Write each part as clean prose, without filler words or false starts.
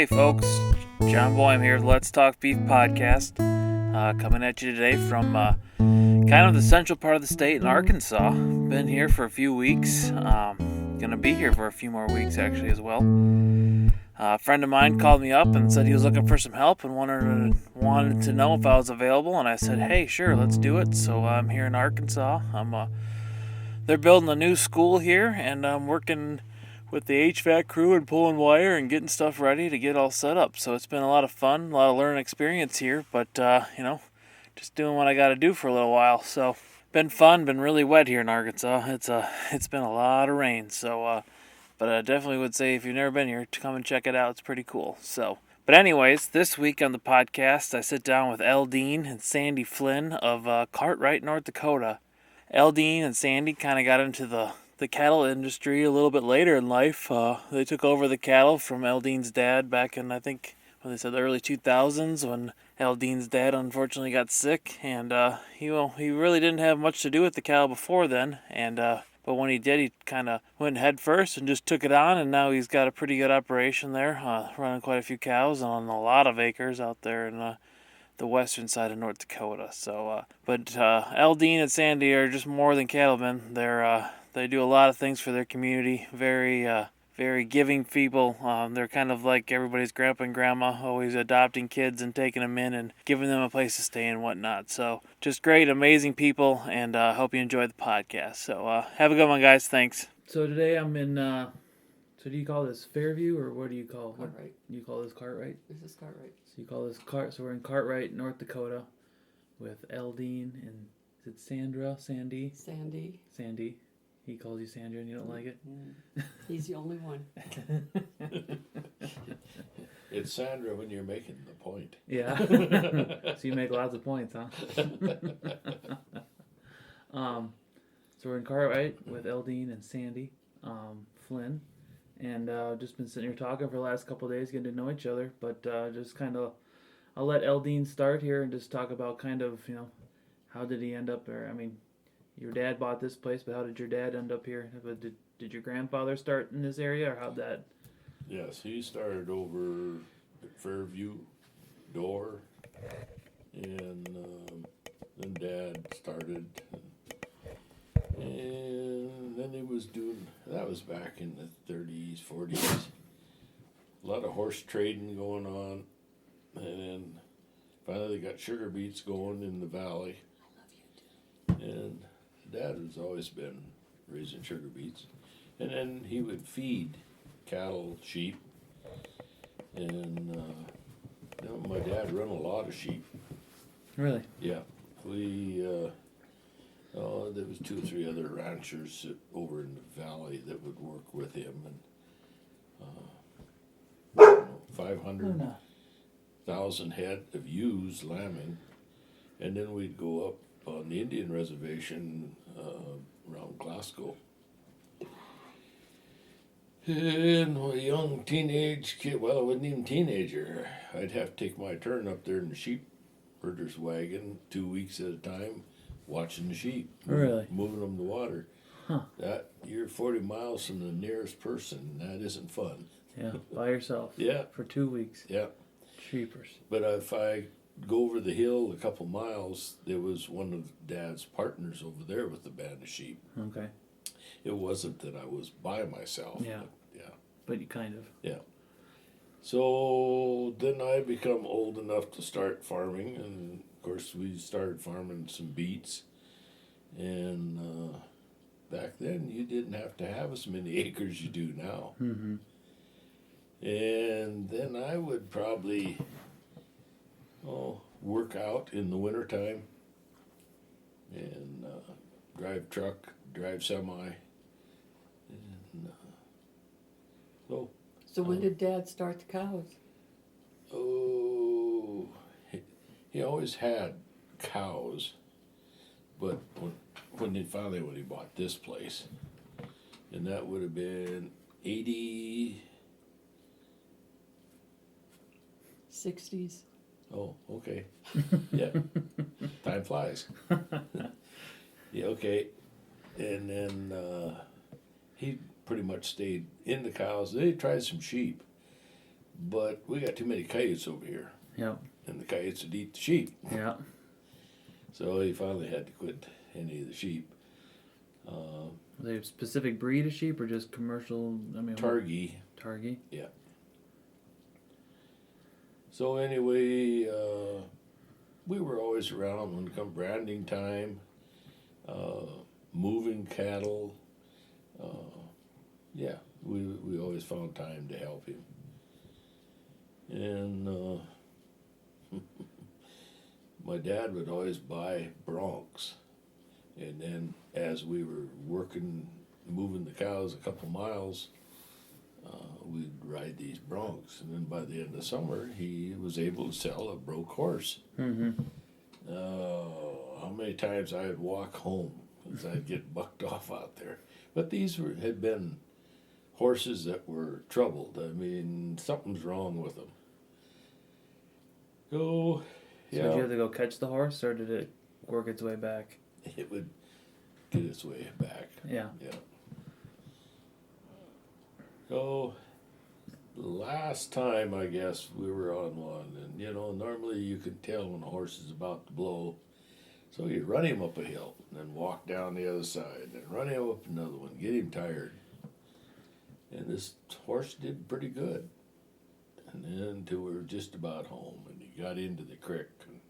Hey folks, John Boym here, Let's Talk Beef podcast, coming at you today from kind of the central part of the state in Arkansas. Been here for a few weeks, gonna be here for a few more weeks actually as well. A friend of mine called me up and said he was looking for some help and wanted to know if I was available, and I said, hey, sure, let's do it. So I'm here in Arkansas. They're building a new school here, and I'm working with the HVAC crew and pulling wire and getting stuff ready to get all set up. So it's been a lot of fun, a lot of learning experience here, but, just doing what I got to do for a little while. So been fun, been really wet here in Arkansas. It's been a lot of rain, so, but I definitely would say if you've never been here, to come and check it out. It's pretty cool. So, but anyways, this week on the podcast, I sit down with Eldean and Sandy Flynn of Cartwright, North Dakota. Eldean and Sandy kind of got into the cattle industry a little bit later in life. They took over the cattle from Eldean's dad back in, I think, when they said the early 2000s, when Eldean's dad unfortunately got sick, and he really didn't have much to do with the cattle before then, and but when he did, he kind of went head first and just took it on, and now he's got a pretty good operation there, running quite a few cows on a lot of acres out there in the western side of North Dakota. So, but Eldean and Sandy are just more than cattlemen. They do a lot of things for their community. Very giving people. They're kind of like everybody's grandpa and grandma, always adopting kids and taking them in and giving them a place to stay and whatnot. So just great, amazing people, and hope you enjoy the podcast. So have a good one, guys. Thanks. So today I'm in, so do you call this Fairview, or what do you call it? Cartwright. You call this Cartwright? This is Cartwright. So you call this so we're in Cartwright, North Dakota, with Eldean and, is it Sandra? Sandy? Sandy. He calls you Sandra and you don't like it? He's the only one. It's Sandra when you're making the point. Yeah. So you make lots of points, huh? So we're in Cartwright with Eldean and Sandy Flynn. And just been sitting here talking for the last couple of days, getting to know each other. But just kind of, I'll let Eldean start here and just talk about kind of, how did he end up there? I mean, your dad bought this place, but how did your dad end up here? Did your grandfather start in this area, or how'd that? Yes, he started over at Fairview Door, and then Dad started, and then he was doing, that was back in the 30s, 40s, a lot of horse trading going on, and then finally they got sugar beets going in the valley, and Dad has always been raising sugar beets, and then he would feed cattle, sheep, and my dad run a lot of sheep. Really? Yeah, we there was 2 or 3 other ranchers over in the valley that would work with him, and 500,000 head of ewes lambing, and then we'd go up on the Indian reservation around Glasgow. And a young teenage kid, well, I wasn't even a teenager. I'd have to take my turn up there in the sheep herder's wagon 2 weeks at a time, watching the sheep. Really? Moving them to water. Huh. You're 40 miles from the nearest person. That isn't fun. Yeah, by yourself. Yeah. For 2 weeks. Yeah. Sheepers. But if I go over the hill a couple miles, there was one of Dad's partners over there with the band of sheep. Okay. It wasn't that I was by myself. Yeah. But you kind of. Yeah. So then I become old enough to start farming, and of course we started farming some beets. And back then you didn't have to have as many acres you do now. Mm-hmm. And then I would probably work out in the wintertime and drive truck, drive semi. And, So when did Dad start the cows? He always had cows, but when he bought this place, and that would have been 80... 60s. Oh, okay. Yeah. Time flies. Yeah, okay. And then he pretty much stayed in the cows. They tried some sheep, But we got too many coyotes over here, Yep. and the coyotes would eat the sheep. Yeah. So he finally had to quit any of the sheep. Are they a specific breed of sheep or just commercial? I mean, Targhee. Targhee. Yeah. So anyway, we were always around when it come branding time, moving cattle. Yeah, we always found time to help him. And my dad would always buy broncs. And then as we were working, moving the cows a couple miles, we'd ride these broncs. And then by the end of summer, he was able to sell a broke horse. Mm-hmm. How many times I would walk home because I'd get bucked off out there. But these had been horses that were troubled. I mean, something's wrong with them. So, yeah. So did you have to go catch the horse, or did it work its way back? It would get its way back. Yeah. Yeah. So, last time I guess we were on one, and normally you can tell when a horse is about to blow. So you run him up a hill, and then walk down the other side, and run him up another one, get him tired. And this horse did pretty good. And then until we were just about home, and he got into the creek, and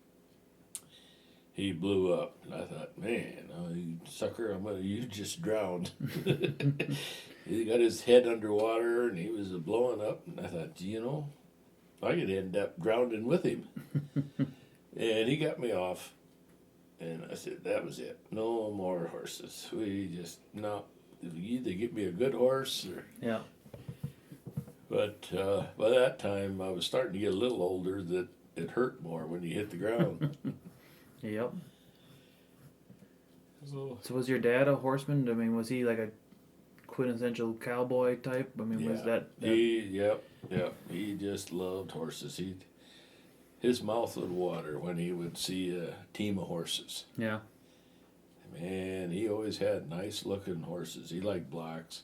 he blew up. And I thought, man, you sucker, you just drowned. He got his head underwater, and he was blowing up. And I thought, I could end up drowning with him. And he got me off. And I said, that was it. No more horses. We just, no. You either get me a good horse or... Yeah. But by that time, I was starting to get a little older that it hurt more when you hit the ground. Yep. So was your dad a horseman? I mean, was he like a quintessential cowboy type? I mean, was that... He just loved horses. His mouth would water when he would see a team of horses. Yeah. Man, he always had nice looking horses. He liked blacks.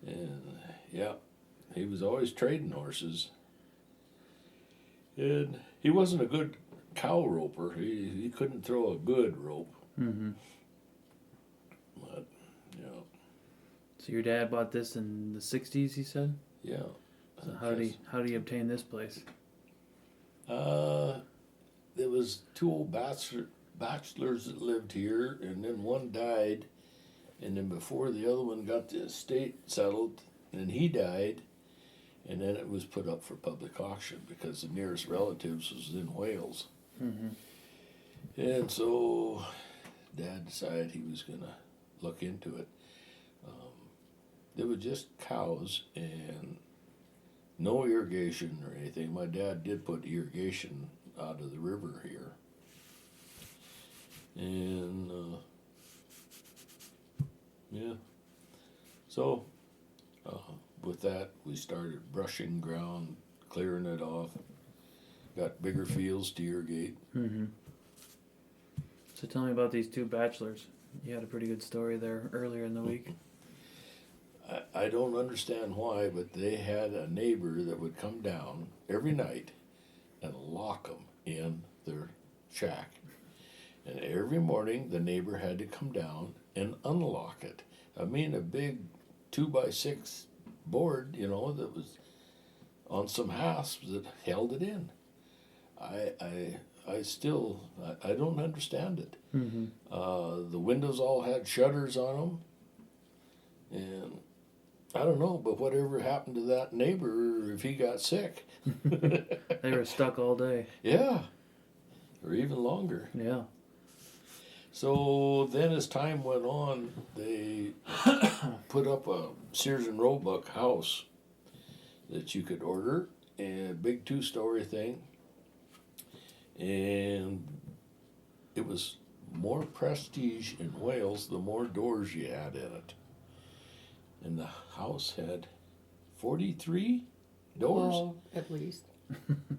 And he was always trading horses. And he wasn't a good cow roper. He couldn't throw a good rope. Mm-hmm. But, So your dad bought this in the 60s, he said? Yeah. So how did he obtain this place? There was two old bachelors that lived here, and then one died, and then before the other one got the estate settled, and he died, and then it was put up for public auction because the nearest relatives was in Wales. Mm-hmm. And so Dad decided he was going to look into it. There were just cows and no irrigation or anything. My dad did put irrigation out of the river here. And, So, with that, we started brushing ground, clearing it off. Got bigger fields to irrigate. Mm-hmm. So tell me about these two bachelors. You had a pretty good story there earlier in the week. I don't understand why, but they had a neighbor that would come down every night and lock them in their shack. And every morning, the neighbor had to come down and unlock it. I mean, a big 2x6 board, that was on some hasps that held it in. I still don't understand it. Mm-hmm. The windows all had shutters on them, and I don't know, but whatever happened to that neighbor if he got sick? They were stuck all day. Yeah, or even longer. Yeah. So then as time went on, they put up a Sears and Roebuck house that you could order, and a big 2-story thing. And it was more prestige in Wales the more doors you had in it. And the house had 43 doors. Well, at least.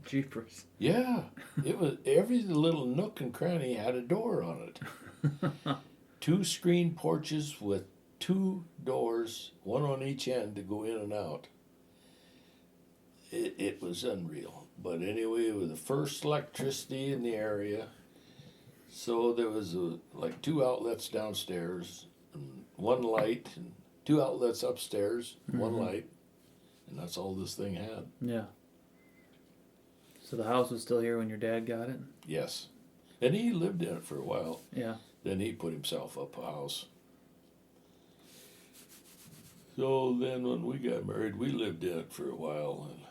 Jeepers. Yeah, it was every little nook and cranny had a door on it. 2 screen porches with 2 doors, one on each end to go in and out. it was unreal. But anyway, it was the first electricity in the area. So there was like 2 outlets downstairs, and 1 light, and 2 outlets upstairs, 1 light, and that's all this thing had. Yeah. So the house was still here when your dad got it? Yes. And he lived in it for a while. Yeah. Then he put himself up a house. So then when we got married, we lived in it for a while, and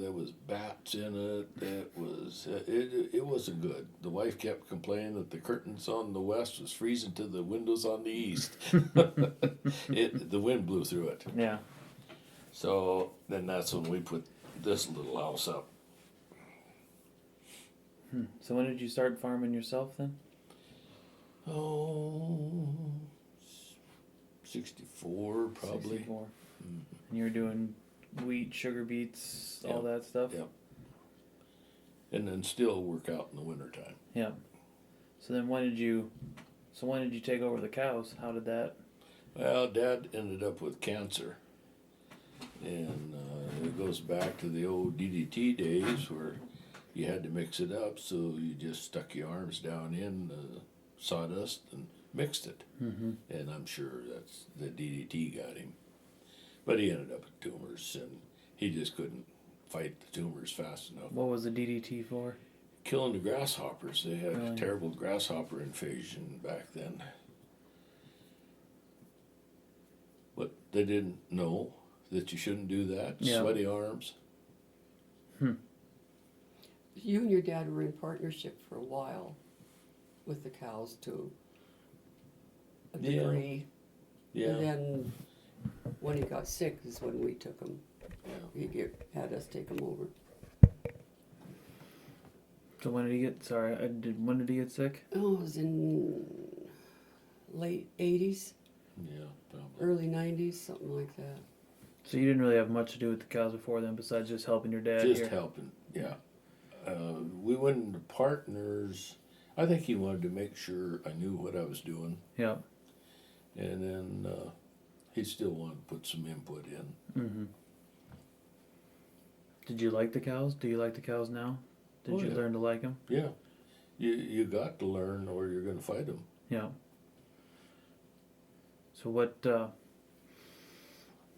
there was bats in it. It wasn't good. The wife kept complaining that the curtains on the west was freezing to the windows on the east. The wind blew through it. Yeah. So then that's when we put this little house up. So when did you start farming yourself then? Oh, 64 probably. 64. And you were doing wheat, sugar beets, all that stuff? Yep. And then still work out in the wintertime. Yeah. So then when did you take over the cows? How did that? Well, Dad ended up with cancer. And it goes back to the old DDT days where you had to mix it up, so you just stuck your arms down in sawdust and mixed it. Mm-hmm. And I'm sure that's the DDT got him. But he ended up with tumors, and he just couldn't fight the tumors fast enough. What was the DDT for? Killing the grasshoppers. They had Really? terrible grasshopper invasion back then. But they didn't know that you shouldn't do that. Yeah. Sweaty arms. You and your dad were in partnership for a while with the cows to a Yeah. degree. Yeah. And then when he got sick is when we took him. Yeah. Had us take him over. So when did he get? When did he get sick? Oh, it was in late 80s, Yeah, probably. early 90s, something like that. So you didn't really have much to do with the cows before then, besides just helping your dad Just here. helping, yeah. We went into partners. I think he wanted to make sure I knew what I was doing. Yeah. And then he still wanted to put some input in. Mm-hmm. Did you like the cows? Do you like the cows now? Did you learn to like them? Yeah. You got to learn or you're going to fight them. Yeah. So what?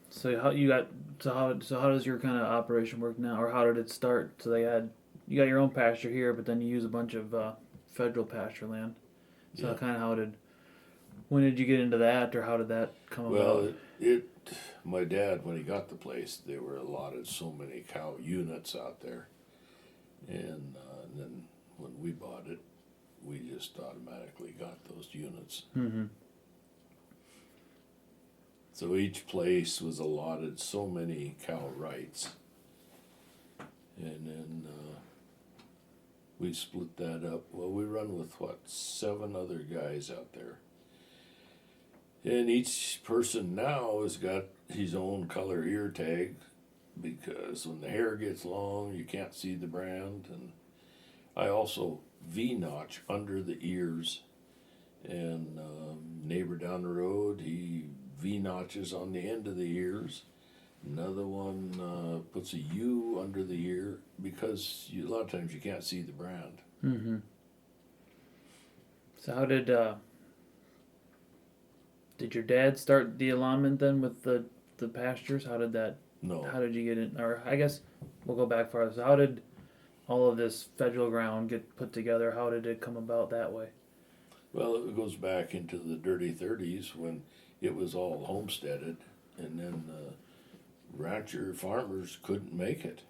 So how does your kind of operation work now, or how did it start? So you got your own pasture here, but then you use a bunch of federal pasture land. So Yeah. when did you get into that, or how did that come about? Well, my dad, when he got the place, they were allotted so many cow units out there. And then when we bought it, we just automatically got those units. Mm-hmm. So each place was allotted so many cow rights. And then we split that up. Well, we run with, 7 other guys out there. And each person now has got his own color ear tag, because when the hair gets long, you can't see the brand. And I also V-notch under the ears. And neighbor down the road, he V-notches on the end of the ears. Another one puts a U under the ear, because a lot of times you can't see the brand. Mm-hmm. So how did your dad start the alignment then with the pastures? How did that? No. How did you get in? Or I guess we'll go back farther. So how did all of this federal ground get put together? How did it come about that way? Well, it goes back into the dirty 30s when it was all homesteaded, and then rancher farmers couldn't make it,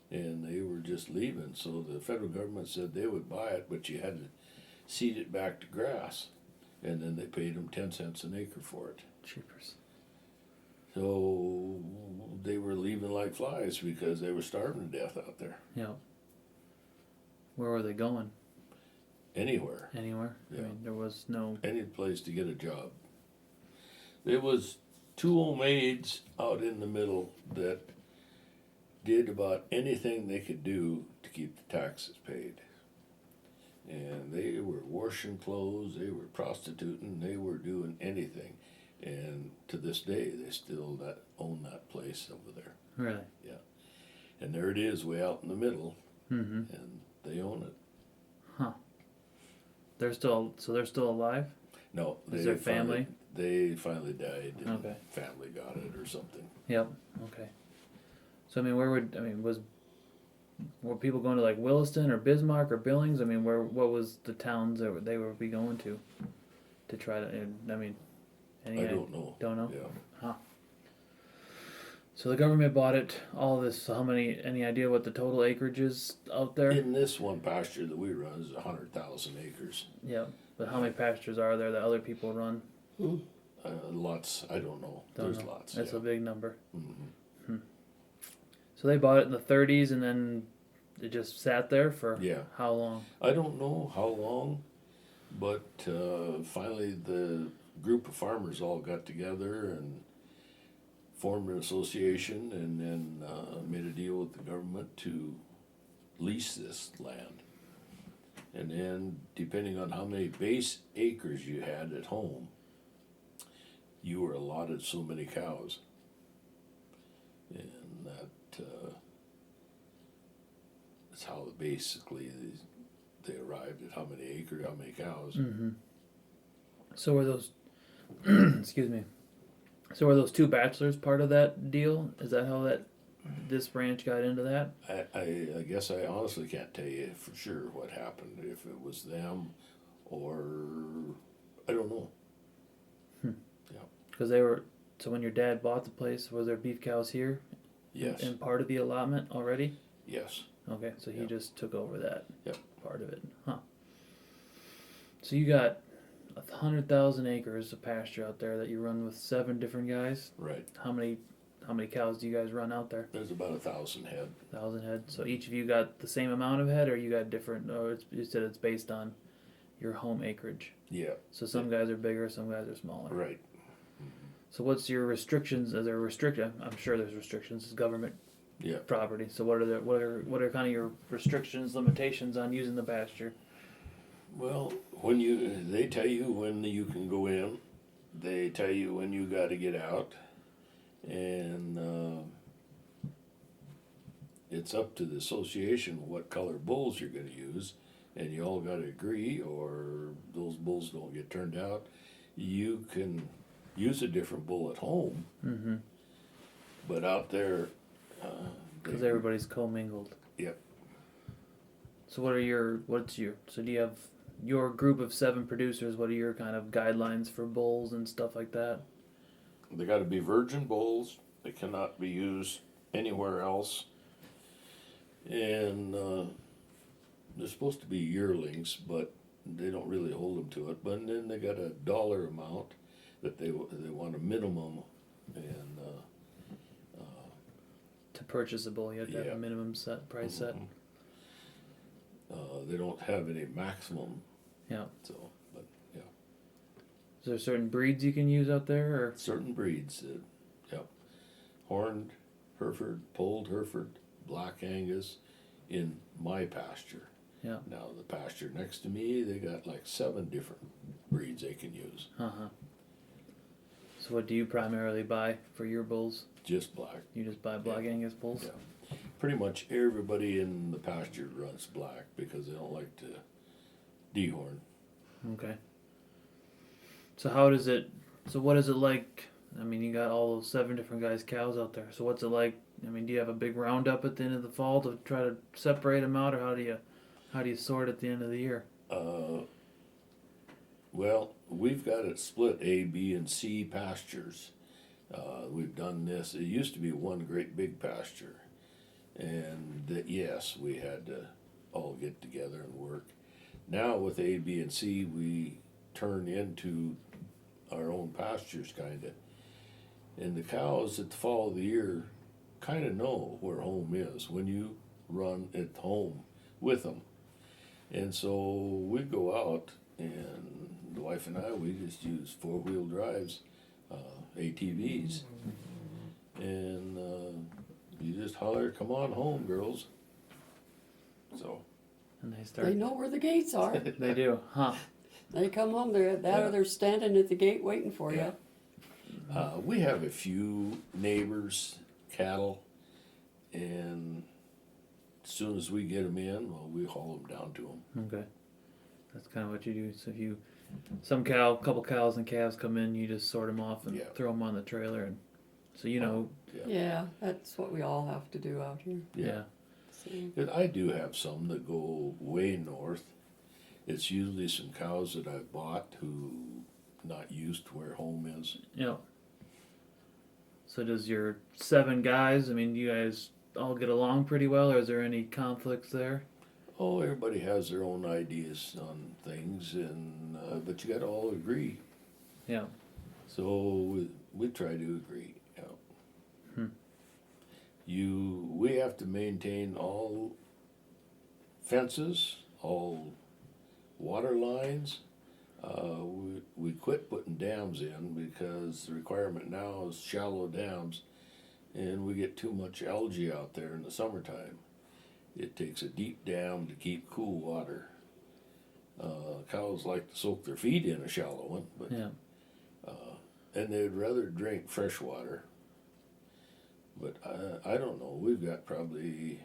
and they were just leaving. So the federal government said they would buy it, but you had to seed it back to grass, and then they paid them 10 cents an acre for it. Cheapers. So they were leaving like flies because they were starving to death out there. Yeah. Where were they going? Anywhere. Anywhere? Yeah. I mean, there was no... Any place to get a job. There was 2 old maids out in the middle that did about anything they could do to keep the taxes paid. And they were washing clothes, they were prostituting, they were doing anything. And to this day, they still own that place over there. Really? Yeah. And there it is, way out in the middle, Mm-hmm. and they own it. Huh. They're still alive? No, Is their family? They finally died, and Okay. family got it or something. Yep. Okay. So I mean, were people going to like Williston or Bismarck or Billings? I mean, what was the towns that they would be going to try to? I mean, I don't know. Don't know. Yeah. So the government bought it. All of this. So how many? Any idea what the total acreage is out there? In this one pasture that we run is 100,000 acres. Yeah. But how many pastures are there that other people run? Lots. I don't know. Don't There's know. lots. That's yeah. a big number. Mm-hmm. So they bought it in the 30s, and then it just sat there for how long? I don't know how long, but finally the group of farmers all got together and formed an association, and then made a deal with the government to lease this land. And then, depending on how many base acres you had at home, you were allotted so many cows. And that's how basically they arrived at how many cows. Mm-hmm. So were those, excuse me, so were those two bachelors part of that deal? Is that how this ranch got into that? I guess I honestly can't tell you for sure what happened, if it was them or I don't know. Because so when your dad bought the place, was there beef cows here? Yes. And part of the allotment already? Yes. Okay, so he just took over that part of it. Huh. So you got 100,000 acres of pasture out there that you run with 7 different guys? Right. How many cows do you guys run out there? There's about 1,000 head. 1,000 head. So each of you got the same amount of head, or you got different? Or you said it's based on your home acreage. Yeah. So some guys are bigger, some guys are smaller. Right. So what's your restrictions? Are there I'm sure there's restrictions. It's government property. So what are kind of your restrictions, limitations on using the pasture? Well, they tell you when you can go in, they tell you when you got to get out, and it's up to the association what color bulls you're going to use, and you all got to agree, or those bulls don't get turned out. You can use a different bull at home, but out there, because everybody's commingled. Yep. So so do you have your group of 7 producers? What are your kind of guidelines for bulls and stuff like that? They got to be virgin bulls. They cannot be used anywhere else. And they're supposed to be yearlings, but they don't really hold them to it. But then they got a dollar amount that they want a minimum, and to purchase a bull, you have to have a minimum price set. They don't have any maximum. Yeah. So, but yeah. Is there certain breeds you can use out there, or certain breeds? Horned Hereford, Polled Hereford, Black Angus, in my pasture. Yeah. Now the pasture next to me, they got like 7 different breeds they can use. So what do you primarily buy for your bulls? Just black. You just buy Black Angus bulls? Yeah. Pretty much everybody in the pasture runs black because they don't like to dehorn. Okay. So what is it like? I mean, you got all those 7 different guys' cows out there. So what's it like? I mean, do you have a big roundup at the end of the fall to try to separate them out, or how do you sort at the end of the year? Well, we've got it split A, B, and C pastures. We've done this. It used to be one great big pasture, and yes, we had to all get together and work. Now with A, B, and C, we turn into our own pastures, kind of. And the cows at the fall of the year kind of know where home is when you run at home with them. And so we go out, and the wife and I, we just use 4-wheel drives, ATVs. And you just holler, "Come on home, girls." So. And they start. They know where the gates are. They do, huh? They come home, they're standing at the gate waiting for you. We have a few neighbors, cattle, and as soon as we get them in, well, we haul them down to them. Okay. That's kind of what you do. So if you, couple cows and calves come in, you just sort them off and Yeah. throw them on the trailer, and so you know. Yeah, that's what we all have to do out here. Yeah. So, And I do have some that go way north. It's usually some cows that I've bought who not used to where home is. Yeah. So does your 7 guys? I mean, do you guys all get along pretty well, or is there any conflicts there? Oh, everybody has their own ideas on things, and but you got to all agree. Yeah. So we try to agree. Yeah. We have to maintain all fences, all water lines. We quit putting dams in because the requirement now is shallow dams, and we get too much algae out there in the summertime. It takes a deep dam to keep cool water. Cows like to soak their feet in a shallow one, but Yeah. and they'd rather drink fresh water. But I don't know. We've got probably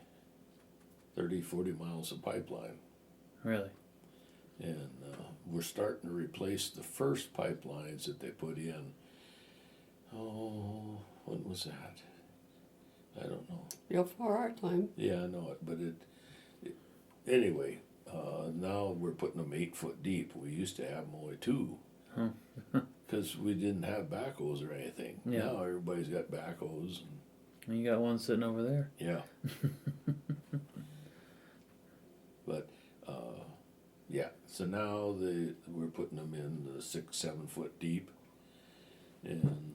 30, 40 miles of pipeline. Really. And we're starting to replace the first pipelines that they put in. Oh, when was that? I don't know. before our time. Yeah, I know it, but anyway, now we're putting them 8 foot deep. We used to have them only 2. Because we didn't have backhoes or anything. Yeah. Now everybody's got backhoes. And you got one sitting over there. Yeah. But, yeah, so now we're putting them in the 6, 7 foot deep. And,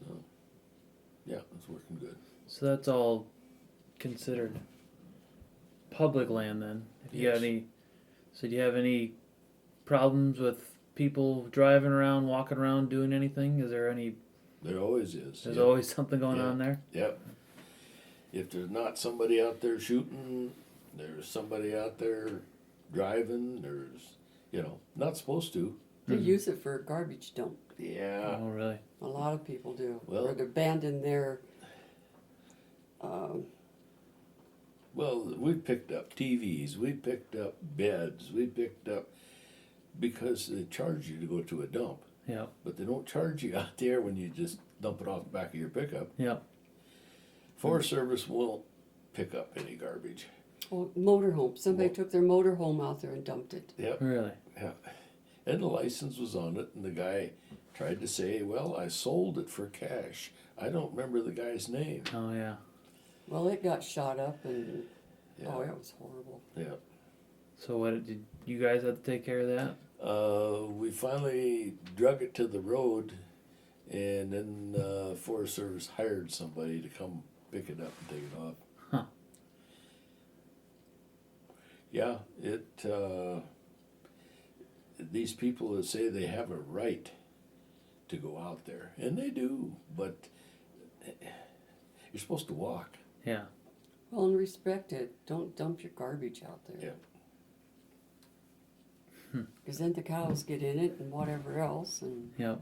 yeah, it's working good. So that's all considered public land then. If you got Yes. any, so do you have any problems with people driving around, walking around, doing anything? Is there any? There always is. There's Yep. always something going Yeah. on there. Yep. If there's not somebody out there shooting, there's somebody out there driving, there's, not supposed to. They use it for a garbage dump. Yeah. Oh, really? A lot of people do. Well- or to abandon their. Well, we picked up TVs, we picked up beds, we picked up, because they charge you to go to a dump, Yeah. but they don't charge you out there when you just dump it off the back of your pickup. Yeah. Forest Service won't pick up any garbage. Oh, motorhome. Somebody Well- took their motorhome out there and dumped it. Yep. Really? Yeah. And the license was on it, and the guy tried to say, well, I sold it for cash. I don't remember the guy's name. Oh, yeah. Well, it got shot up and Yeah. oh, it was horrible. Yeah. So what did you guys have to take care of that? We finally drug it to the road, and then Forest Service hired somebody to come pick it up and take it off. Huh. Yeah, these people that say they have a right to go out there, and they do, but you're supposed to walk. Yeah. Well, and respect it. Don't dump your garbage out there. Yeah. Because then the cows get in it and whatever else. And Yeah.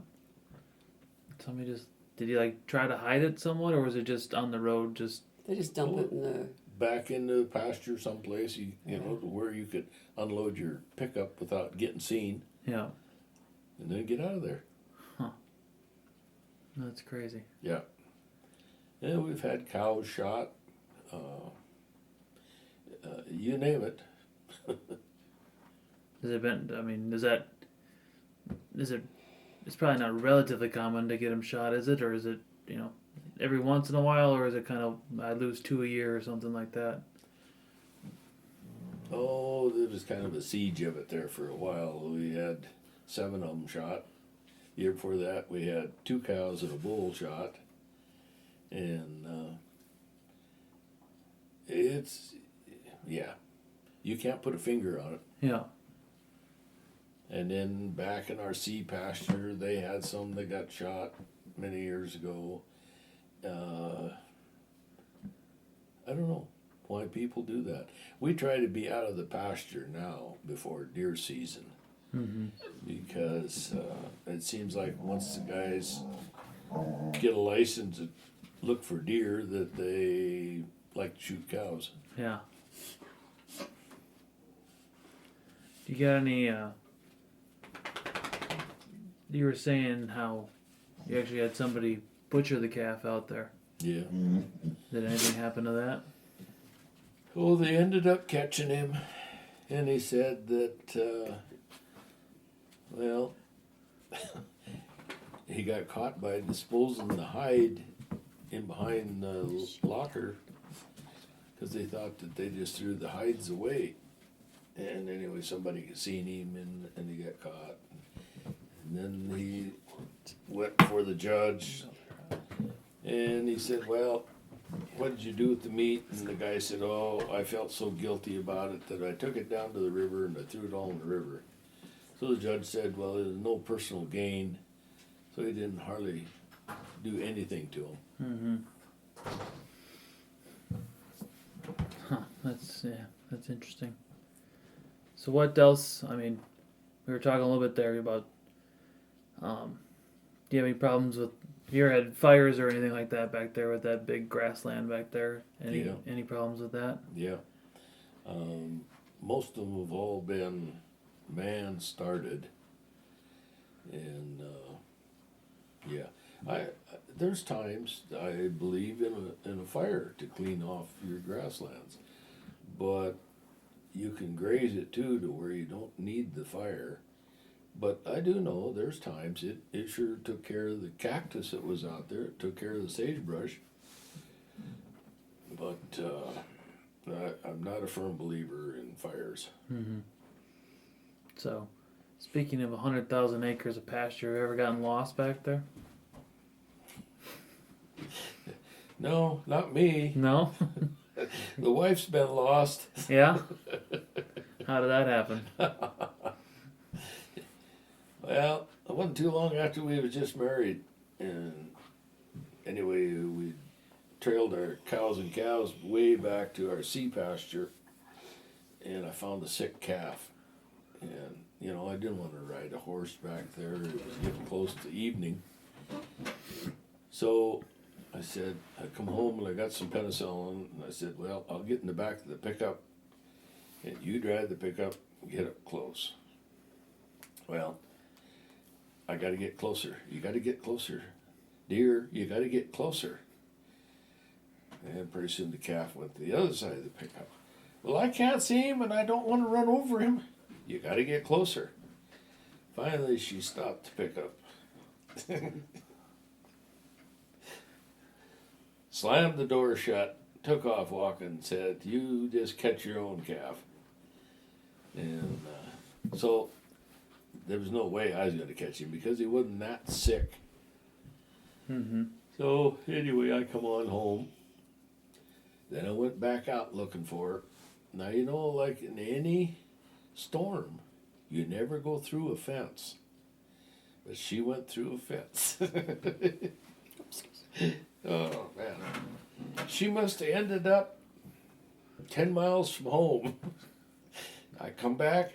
Somebody did you like try to hide it somewhat, or was it just on the road? Just they just dump it in the. Back in the pasture someplace, you know, where you could unload your pickup without getting seen, yeah. and then get out of there. That's crazy. Yeah. And we've had cows shot. You name it. Has it been? I mean, is it? It's probably not relatively common to get them shot, is it? Or is it? Every once in a while, or is it kind of I lose 2 a year or something like that? Oh, there was kind of a siege of it there for a while. We had 7 of them shot. The year before that, we had 2 cows and a bull shot. And you can't put a finger on it. Yeah. And then back in our sea pasture, they had some that got shot many years ago. I don't know why people do that. We try to be out of the pasture now before deer season, Mm-hmm. because it seems like once the guys get a license to look for deer that they like to shoot cows. Yeah. Do you got any, you were saying how you actually had somebody butcher the calf out there. Yeah. Did anything happen to that? Well, they ended up catching him, and he said that, well, he got caught by disposing the hide in behind the locker because they thought that they just threw the hides away. And anyway, somebody seen him and he got caught. And then he went before the judge and he said, well, what did you do with the meat? And the guy said, oh, I felt so guilty about it that I took it down to the river and I threw it all in the river. So the judge said, well, there's no personal gain. So he didn't hardly do anything to him. Huh, that's interesting. So what else, I mean, we were talking a little bit there about, do you have any problems with, have you ever had fires or anything like that back there with that big grassland back there? Any problems with that? Yeah. Most of them have all been man-started. And, yeah. There's times I believe in a fire to clean off your grasslands. But you can graze it too to where you don't need the fire. But I do know there's times it sure took care of the cactus that was out there. It took care of the sagebrush. But I'm not a firm believer in fires. So, speaking of 100,000 acres of pasture, have you ever gotten lost back there? No, not me. No? The wife's been lost. Yeah? How did that happen? Well, it wasn't too long after we was just married. And anyway, we trailed our cows and calves way back to our sea pasture. And I found a sick calf. And, you know, I didn't want to ride a horse back there. It was getting close to evening. So I said, I come home and I got some penicillin. And I said, well, I'll get in the back of the pickup. And you drive the pickup and get up close. Well, I got to get closer. You got to get closer. Dear, you got to get closer. And pretty soon the calf went to the other side of the pickup. Well, I can't see him and I don't want to run over him. You got to get closer. Finally, she stopped the pickup. Slammed the door shut, took off walking, said, you just catch your own calf. And so there was no way I was going to catch him because he wasn't that sick. So anyway, I come on home. Then I went back out looking for her. Now, you know, like in any storm, you never go through a fence. But she went through a fence. Oh, man. She must have ended up 10 miles from home. I come back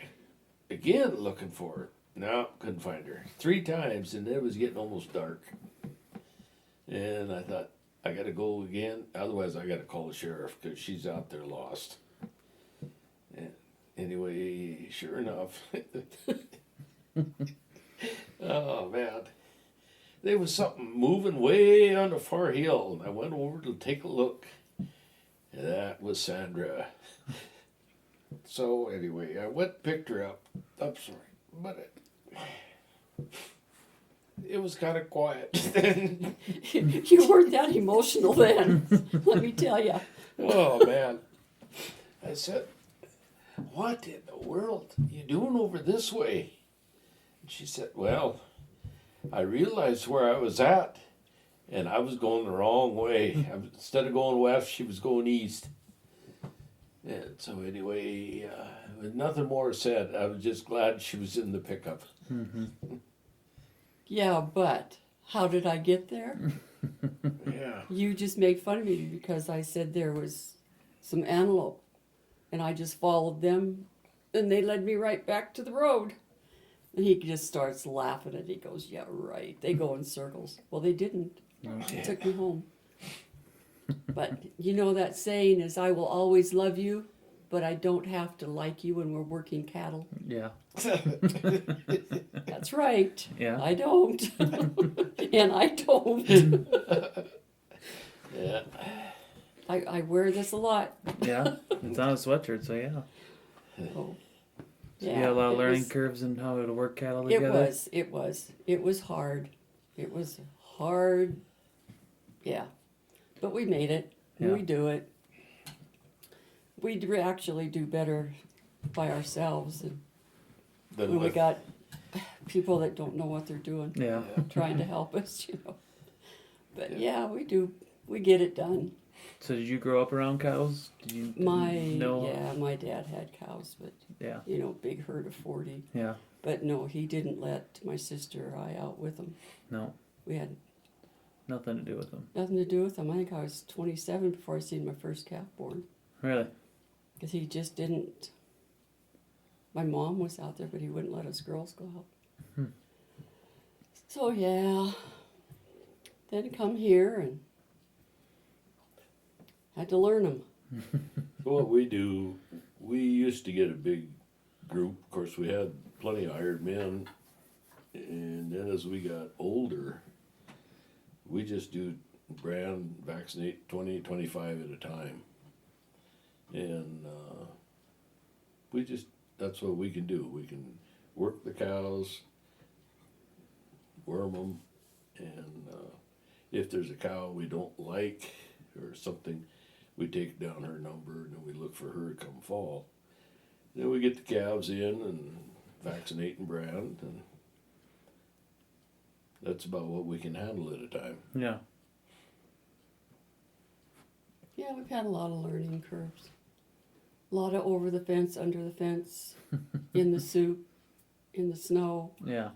again looking for her. No, couldn't find her. 3 times, and it was getting almost dark. And I thought, I got to go again. Otherwise, I got to call the sheriff because she's out there lost. And anyway, sure enough. Oh, man. There was something moving way on the far hill, and I went over to take a look. And that was Sandra. So anyway, I went and picked her up. I'm sorry, but it was kind of quiet. You weren't that emotional then, let me tell you. Oh, man. I said, what in the world are you doing over this way? And she said, well, I realized where I was at, and I was going the wrong way. Instead of going west, she was going east. And so anyway, with nothing more said, I was just glad she was in the pickup. Yeah, but how did I get there? Yeah. You just made fun of me because I said there was some antelope, and I just followed them, and they led me right back to the road. And he just starts laughing and he goes, yeah, right. They go in circles. Well, they didn't. They took me home. But you know that saying is, I will always love you, but I don't have to like you when we're working cattle. Yeah. That's right. Yeah. I don't. And I don't. Yeah. I wear this a lot. Yeah. It's on a sweatshirt, so yeah. Oh. So you had a lot of it learning was- curves in how to work cattle It together. was hard. It was hard. Yeah. But we made it. Yeah. We do it. We actually do better by ourselves than Then when we with- got people that don't know what they're doing Yeah. trying to help us, But yeah, we do. We get it done. So did you grow up around cows? Did you My dad had cows, but Yeah. big herd of 40. Yeah. But no, he didn't let my sister or I out with him. No. We had Nothing to do with them. nothing to do with him. I think I was 27 before I seen my first calf born. Really? Because he just didn't. My mom was out there, but he wouldn't let us girls go out. Hmm. So yeah, then come here and had to learn them. What we do, we used to get a big group. Of course, we had plenty of hired men. And then as we got older, we just do brand, vaccinate 20, 25 at a time. And that's what we can do. We can work the cows, worm them, and if there's a cow we don't like or something, we take down her number and then we look for her to come fall. Then we get the calves in and vaccinate and brand, and that's about what we can handle at a time. Yeah. Yeah, we've had a lot of learning curves. A lot of over the fence, under the fence, in the soup, in the snow. Yeah.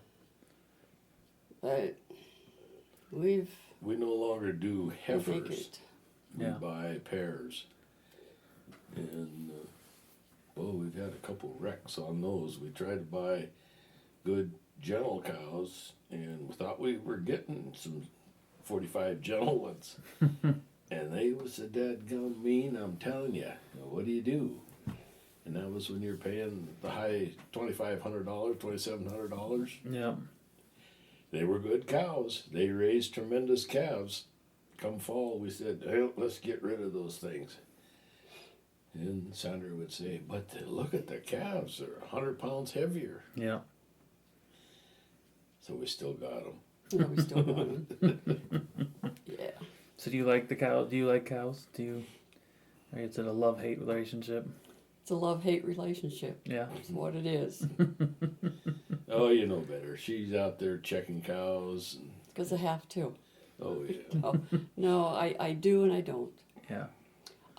But we've We no longer do we make heifers. it. We Yeah. buy pairs. And, we've had a couple wrecks on those. We tried to buy good gentle cows, and we thought we were getting some 45 gentle ones. And they was so dadgum mean, I'm telling you. What do you do? And that was when you're paying the high $2,500, $2,700. Yeah. They were good cows. They raised tremendous calves. Come fall, we said, hey, let's get rid of those things. And Sandra would say, but look at the calves. They're 100 pounds heavier. Yeah. So we still got them. Yeah, we still got them. Yeah. So do you like the cow? Do you like cows? Or is it a love-hate relationship? It's a love-hate relationship. Yeah. That's what it is. Oh, you know better. She's out there checking cows. And, Because I have to. oh, yeah. No, I do and I don't. Yeah.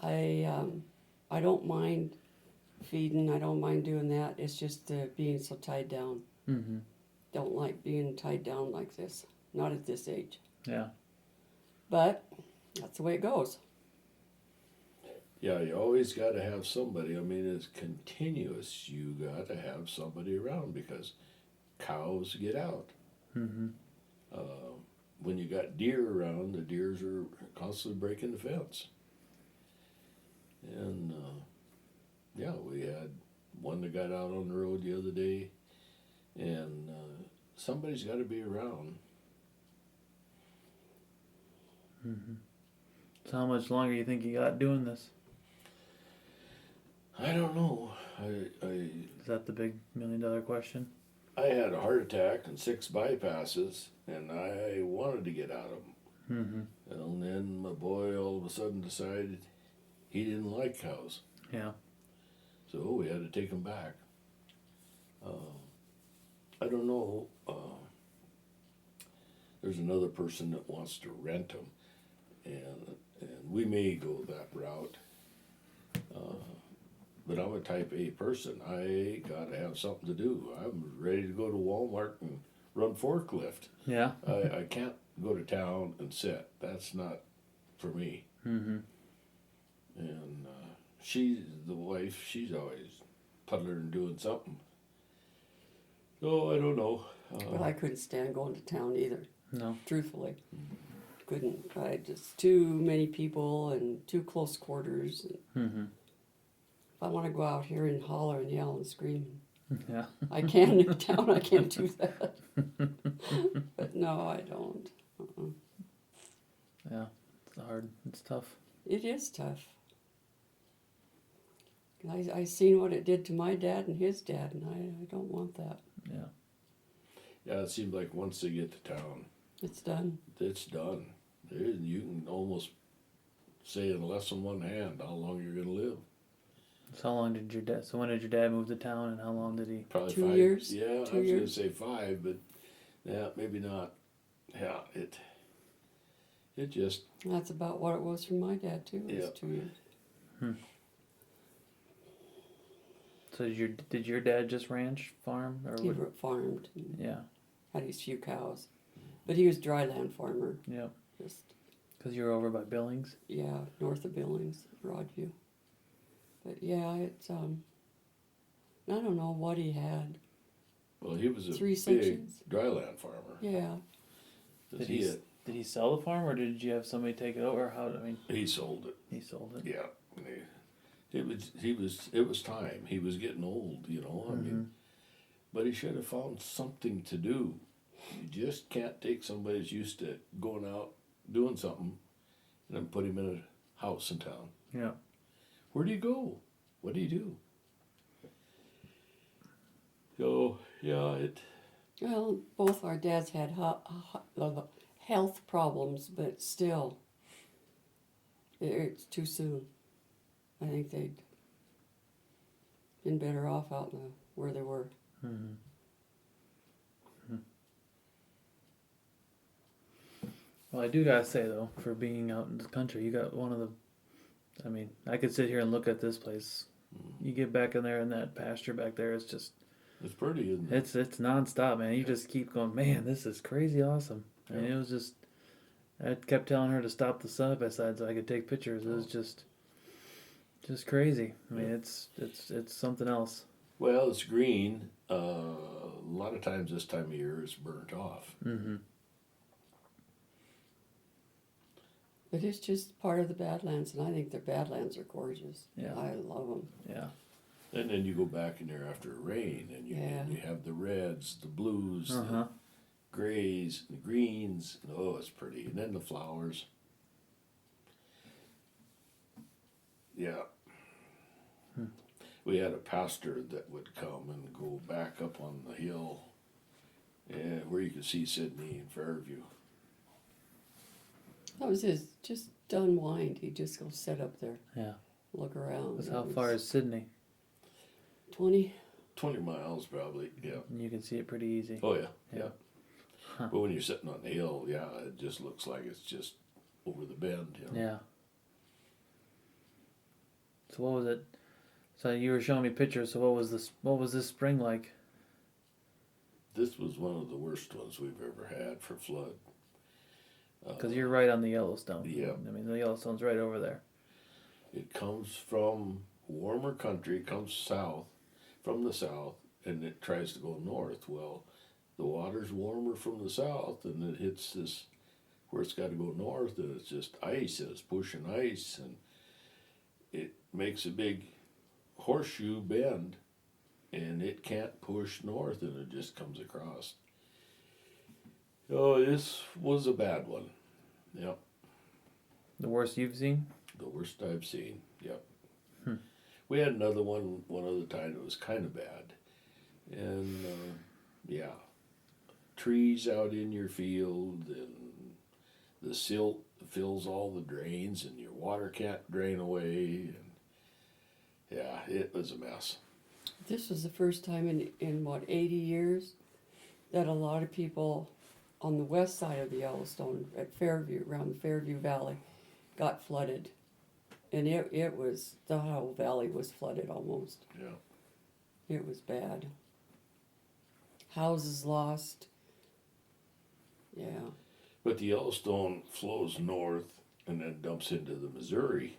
I don't mind feeding. I don't mind doing that. It's just being so tied down. Mm-hmm. Don't like being tied down like this. Not at this age. Yeah. But that's the way it goes. Yeah, you always got to have somebody. I mean, it's continuous. You got to have somebody around because cows get out. Mm-hmm. When you got deer around, the deers are constantly breaking the fence. And yeah, we had one that got out on the road the other day, and somebody's got to be around. Mm-hmm. So how much longer you think you got doing this? I don't know. Is that the big $1 million question? I had a heart attack and 6 bypasses, and I wanted to get out of them. Mm-hmm. And then my boy all of a sudden decided he didn't like cows. Yeah. So we had to take him back. I don't know. There's another person that wants to rent them, and we may go that route. But I'm a type A person. I gotta have something to do. I'm ready to go to Walmart and run forklift. Yeah. I can't go to town and sit. That's not for me. Mm-hmm. And she's the wife. She's always puddling and doing something. Oh, I don't know. But I couldn't stand going to town either, No. truthfully. Couldn't. I just too many people and too close quarters. Mm-hmm. If I want to go out here and holler and yell and scream, Yeah. I can in town. I can't do that. But no, I don't. Yeah. It's hard. It's tough. It is tough. I seen what it did to my dad and his dad, and I don't want that. Yeah. Yeah, it seems like once they get to town, It's done. it's done. You can almost say in less than one hand how long you're going to live. So how long did your dad? So when did your dad move to town, and how long did he? Probably 2 5 years? Yeah, 2 I was going to years? say 5, but yeah, maybe not. Yeah, it just, That's about what it was for my dad too. It was Yeah. 2 years. So did your dad just ranch farm or He what? farmed and Yeah. had his few cows, but he was dry land farmer. Yeah. Just Because you're over by Billings. yeah, north of Billings, Broadview. But yeah, it's I don't know what he had. well, he was a 3 big sections. dryland farmer. Yeah, Did he, Did he sell the farm, or did you have somebody take it over? Or how? I mean, he sold it. he sold it. Yeah. It was time. He was getting old, you know. I mean, but he should have found something to do. You just can't take somebody who's used to going out doing something and then put him in a house in town. Yeah. Where do you go? What do you do? So yeah, well, both our dads had health problems, but still, it's too soon. I think they'd been better off out in where they were. Mm-hmm. Well, I do gotta say though, for being out in the country, you got one of the. I mean, I could sit here and look at this place. You get back in there in that pasture back there, it's just. it's pretty, isn't it? It's nonstop, man. You just keep going, man. This is crazy awesome. I mean, Yeah. it was just. I kept telling her to stop the side by side so I could take pictures. It was just crazy. I mean, it's something else. Well, it's green. A lot of times this time of year it's burnt off. Mm-hmm. But it's just part of the Badlands, and I think the Badlands are gorgeous. Yeah. I love them. Yeah. And then you go back in there after a rain, and you have the reds, the blues, the grays, the greens. Oh, it's pretty. And then the flowers. Yeah. We had a pastor that would come and go back up on the hill, and where you could see Sydney and Fairview. That was his, just to unwind. He'd just go sit up there, Yeah. look around. Because It how was far is Sydney? 20? 20 miles probably. Yeah. And you can see it pretty easy. Oh yeah. Yeah. Yeah. Huh. But when you're sitting on the hill, yeah, it just looks like it's just over the bend. You know? Yeah. So what was it? So you were showing me pictures. So what was this? What was this spring like? This was one of the worst ones we've ever had for flood. Because you're right on the Yellowstone. Yeah. I mean, the Yellowstone's right over there. It comes from warmer country, it comes south, from the south, and it tries to go north. Well, the water's warmer from the south, and it hits this, where it's got to go north, and it's just ice, and it's pushing ice, and it makes a big horseshoe bend, and it can't push north, and it just comes across. Oh, this was a bad one. Yep. The worst you've seen? The worst I've seen. Yep. We had another one other time that was kind of bad. And, yeah. Trees out in your field, and the silt fills all the drains, and your water can't drain away. And, yeah, it was a mess. This was the first time in what, 80 years that a lot of people on the west side of the Yellowstone at Fairview, around the Fairview Valley, got flooded. And it was, the whole valley was flooded almost. Yeah. It was bad. Houses lost. Yeah. But the Yellowstone flows north and then dumps into the Missouri.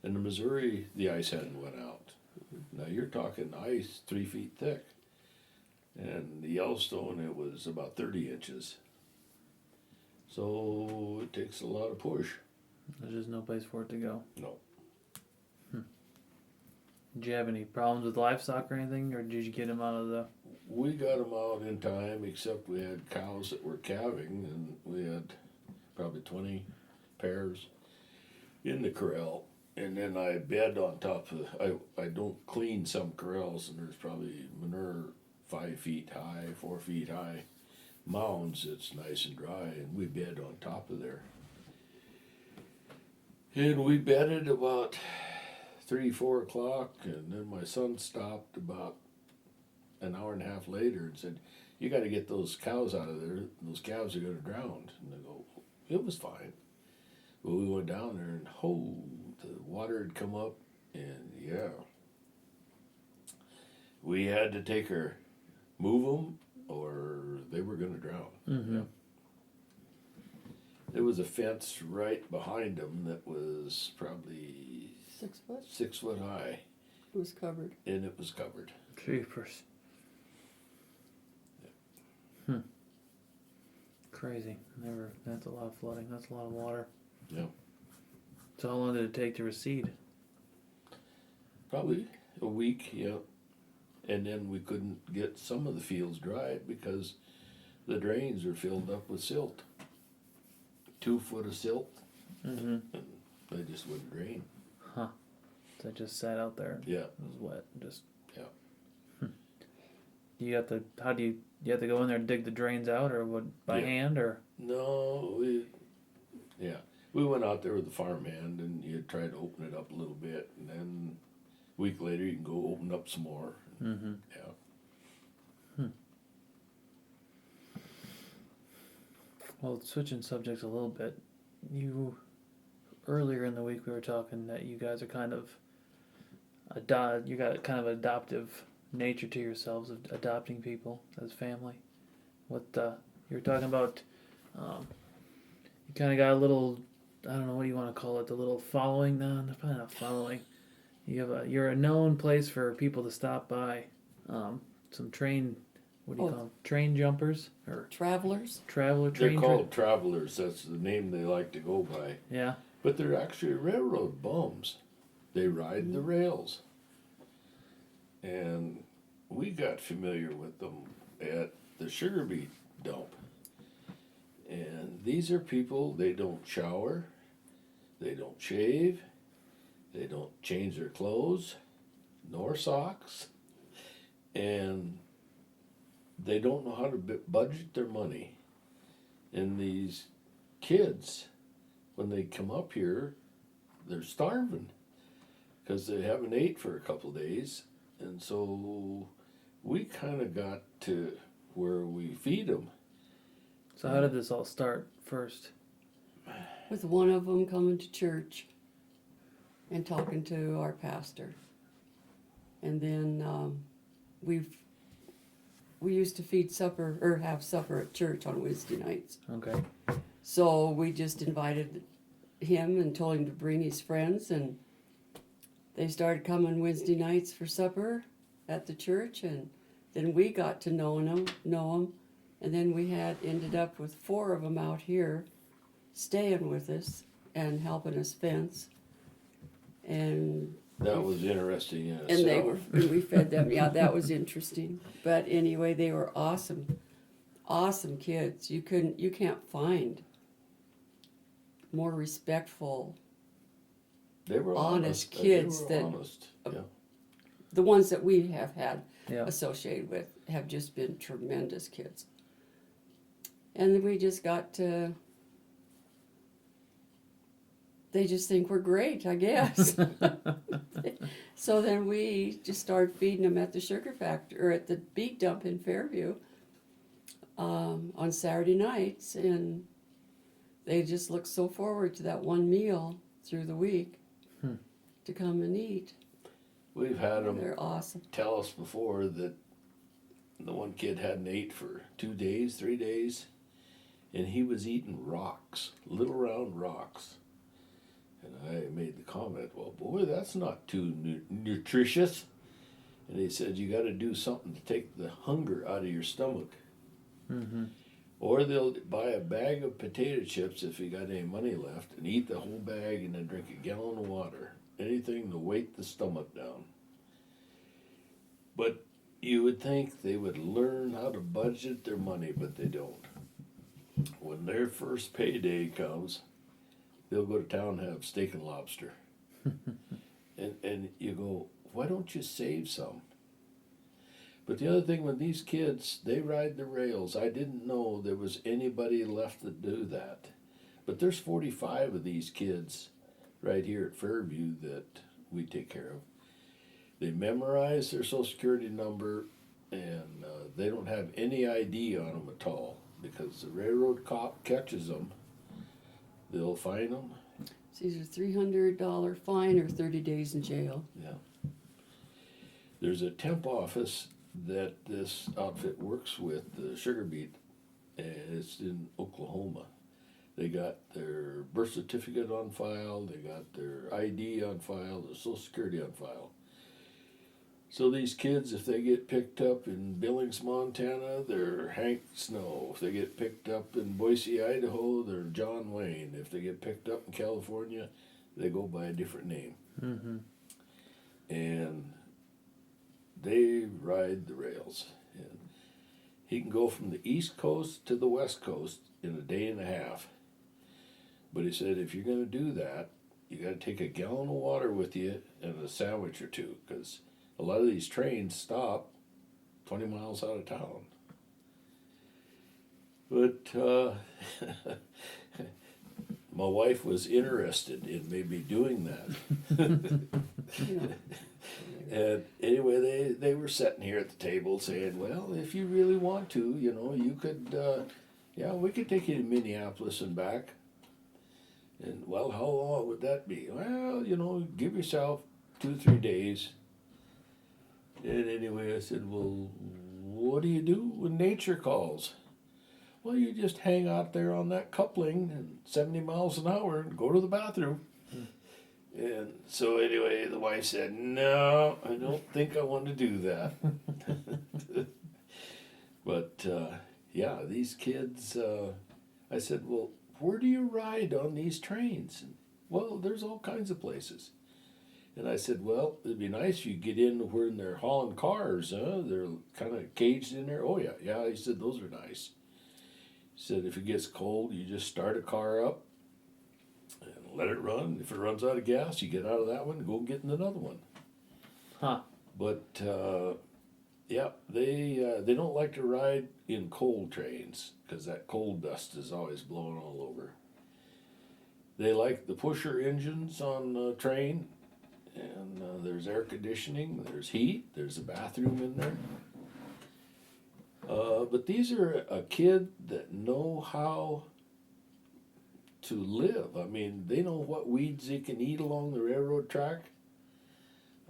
And the Missouri, the ice hadn't went out. Now you're talking ice 3 feet thick. And the Yellowstone, it was about 30 inches. So it takes a lot of push. There's just no place for it to go. No. Did you have any problems with livestock or anything, or did you get them out of the... We got them out in time, except we had cows that were calving, and we had probably 20 pairs in the corral. And then I bed on top of, I don't clean some corrals, and there's probably manure 5 feet high, 4 feet high mounds. It's nice and dry, and we bed on top of there. And we bedded about 3, 4 o'clock, and then my son stopped about an hour and a half later and said, "You got to get those cows out of there. Those calves are going to drown." And I go, "It was fine." But we went down there, and the water had come up, and yeah, we had to take her, move them, or they were going to drown. Mm-hmm. Yeah. There was a fence right behind them that was probably 6 foot. 6 foot high, It was covered. and it was covered. Creepers. Crazy. That's a lot of flooding. That's a lot of water. Yeah. So how long did it take to recede? Probably a week, yeah. And then we couldn't get some of the fields dry because the drains were filled up with silt. 2 foot of silt, Mm-hmm. and they just wouldn't drain. So it just sat out there. Yeah. It was wet. Just... Yeah. You have to... How do you have to go in there and dig the drains out, or what, by Yeah. hand, or... No, we went out there with the farmhand, and you try to open it up a little bit, and then a week later you can go open up some more. Mm-hmm. Yeah. Well, switching subjects a little bit, earlier in the week we were talking that you guys are kind of you got kind of adoptive nature to yourselves of adopting people as family. What you were talking about, you kind of got a little, I don't know what do you want to call it, the little following. No, probably not following. You're a known place for people to stop by. Some train. What do you call them? Train jumpers or Travelers. traveler They're train? called travelers. That's the name they like to go by. Yeah. But they're actually railroad bums. They ride the rails. And we got familiar with them at the sugar beet dump. And these are people, they don't shower, they don't shave, they don't change their clothes, nor socks, and they don't know how to budget their money. And these kids, when they come up here, they're starving because they haven't ate for a couple days. And so we kind of got to where we feed them. So how did this all start first? With one of them coming to church and talking to our pastor. And then we used to feed supper or have supper at church on Wednesday nights. Okay. So we just invited him and told him to bring his friends, and they started coming Wednesday nights for supper at the church, and then we got to know them, and then we ended up with 4 of them out here staying with us and helping us fence. And That was interesting in and itself. we fed them. Yeah, that was interesting. But anyway, they were awesome kids. You can't find more respectful. They were honest honest. kids They were that- honest. Yeah. The ones that we have had Yeah. associated with have just been tremendous kids. And we just got to. They just think we're great, I guess. So then we just started feeding them at the sugar factory or at the beet dump in Fairview on Saturday nights, and they just look so forward to that one meal through the week to come and eat. We've had them They're awesome. tell us before that the one kid hadn't ate for 2 days, 3 days, and he was eating rocks, little round rocks. And I made the comment, well, boy, that's not too nutritious. And he said, you got to do something to take the hunger out of your stomach. Mm-hmm. Or they'll buy a bag of potato chips if you got any money left and eat the whole bag and then drink a gallon of water. Anything to weight the stomach down. But you would think they would learn how to budget their money, but they don't. When their first payday comes, they'll go to town and have steak and lobster. and you go, why don't you save some? But the other thing with these kids, they ride the rails. I didn't know there was anybody left to do that. But there's 45 of these kids right here at Fairview that we take care of. They memorize their social security number, and they don't have any ID on them at all because the railroad cop catches them. They'll fine them. It's either $300 fine or 30 days in jail. Yeah. There's a temp office that this outfit works with, the Sugar Beet, and it's in Oklahoma. They got their birth certificate on file, they got their ID on file, their social security on file. So these kids, if they get picked up in Billings, Montana, they're Hank Snow. If they get picked up in Boise, Idaho, they're John Wayne. If they get picked up in California, they go by a different name. Mm-hmm. And they ride the rails. And he can go from the East Coast to the West Coast in a day and a half. But he said, if you're going to do that, you got to take a gallon of water with you and a sandwich or two, because a lot of these trains stop 20 miles out of town. But my wife was interested in maybe doing that. Yeah. And anyway, they were sitting here at the table saying, well, if you really want to, you know, you could, we could take you to Minneapolis and back. And, well, how long would that be? Well, you know, give yourself 2-3 days. And anyway, I said, well, what do you do when nature calls? Well, you just hang out there on that coupling and 70 miles an hour and go to the bathroom. And so anyway, the wife said, no, I don't think I want to do that. But, these kids, I said, well, where do you ride on these trains? And, well, there's all kinds of places. And I said, well, it'd be nice if you get in where they're hauling cars, huh? They're kind of caged in there. Oh, yeah. He said, those are nice. He said, if it gets cold, you just start a car up and let it run. If it runs out of gas, you get out of that one and go get in another one. Huh. But, they don't like to ride in cold trains because that coal dust is always blowing all over. They like the pusher engines on the train. And there's air conditioning, there's heat, there's a bathroom in there. But these are a kid that know how to live. I mean, they know what weeds they can eat along the railroad track.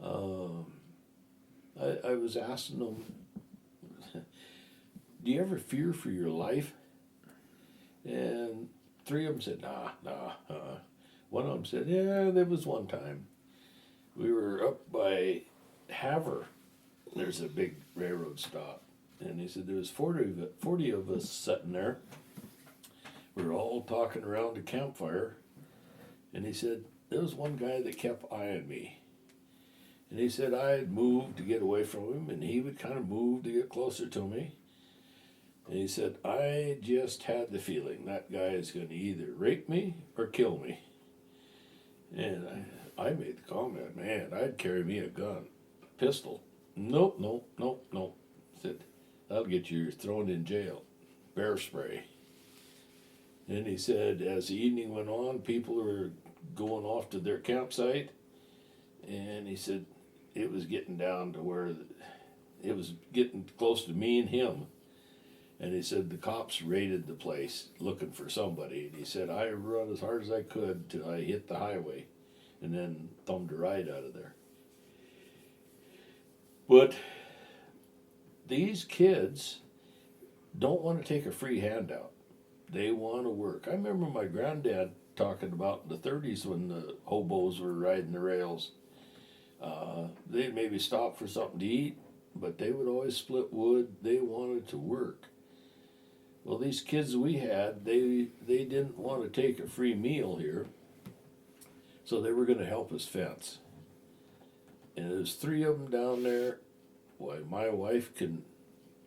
I was asking them, do you ever fear for your life? And 3 of them said, nah. One of them said, yeah, there was one time. We were up by Havre. There's a big railroad stop. And he said there was 40 of us sitting there. We were all talking around a campfire. And he said, there was one guy that kept eyeing me. And he said I'd move to get away from him, and he would kind of move to get closer to me. And he said, I just had the feeling that guy is going to either rape me or kill me. And I made the comment, man, I'd carry me a gun, a pistol. Nope. Said, that'll get you thrown in jail. Bear spray. Then he said, as the evening went on, people were going off to their campsite. And he said, it was getting down to where it was getting close to me and him. And he said the cops raided the place looking for somebody. And he said, I run as hard as I could till I hit the highway and then thumbed a ride out of there. But these kids don't want to take a free handout. They want to work. I remember my granddad talking about in the 30s when the hobos were riding the rails. they'd maybe stop for something to eat, but they would always split wood. They wanted to work. Well, these kids we had, they didn't want to take a free meal here, so they were going to help us fence. And there's 3 of them down there. Why, my wife can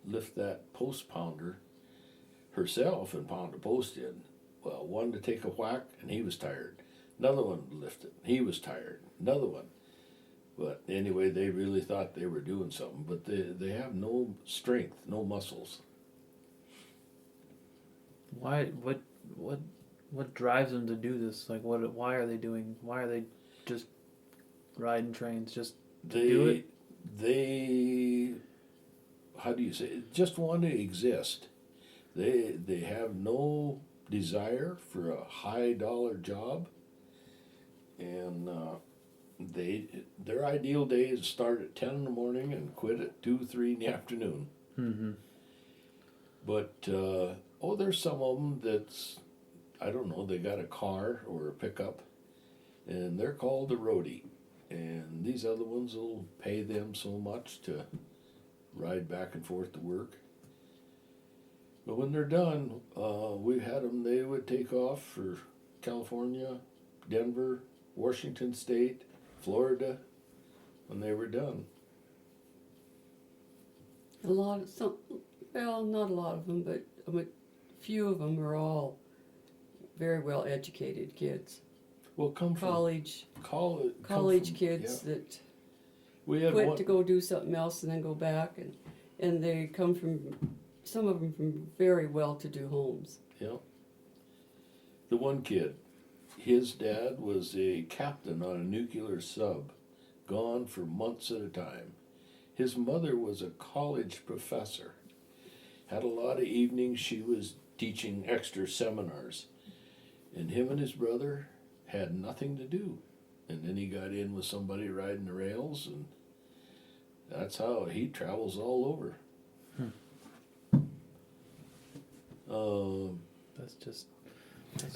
lift that post pounder herself and pound a post in. Well, one to take a whack, and he was tired. Another one to lift it, he was tired. Another one. But anyway, they really thought they were doing something, but they have no strength, no muscles. Why? What drives them to do this? Like, what? Why are they doing? Why are they just riding trains? Just to do it? They, how do you say it? Just want to exist. They have no desire for a high dollar job, and their ideal day is start at 10 in the morning and quit at 2, 3 in the afternoon. Mm-hmm. But there's some of them that's, I don't know, they got a car or a pickup, and they're called a roadie. And these other ones will pay them so much to ride back and forth to work. But when they're done, we've had them, they would take off for California, Denver, Washington State, Florida, when they were done. Not a lot of them, but a few of them are all very well educated kids. Well, come college from, kids yeah. that We had quit one, to go do something else and then go back, and they come from, some of them from very well-to-do homes. yeah. The one kid, his dad was a captain on a nuclear sub, gone for months at a time. His mother was a college professor. Had a lot of evenings she was teaching extra seminars. And him and his brother had nothing to do. And then he got in with somebody riding the rails, and that's how he travels all over. That's just.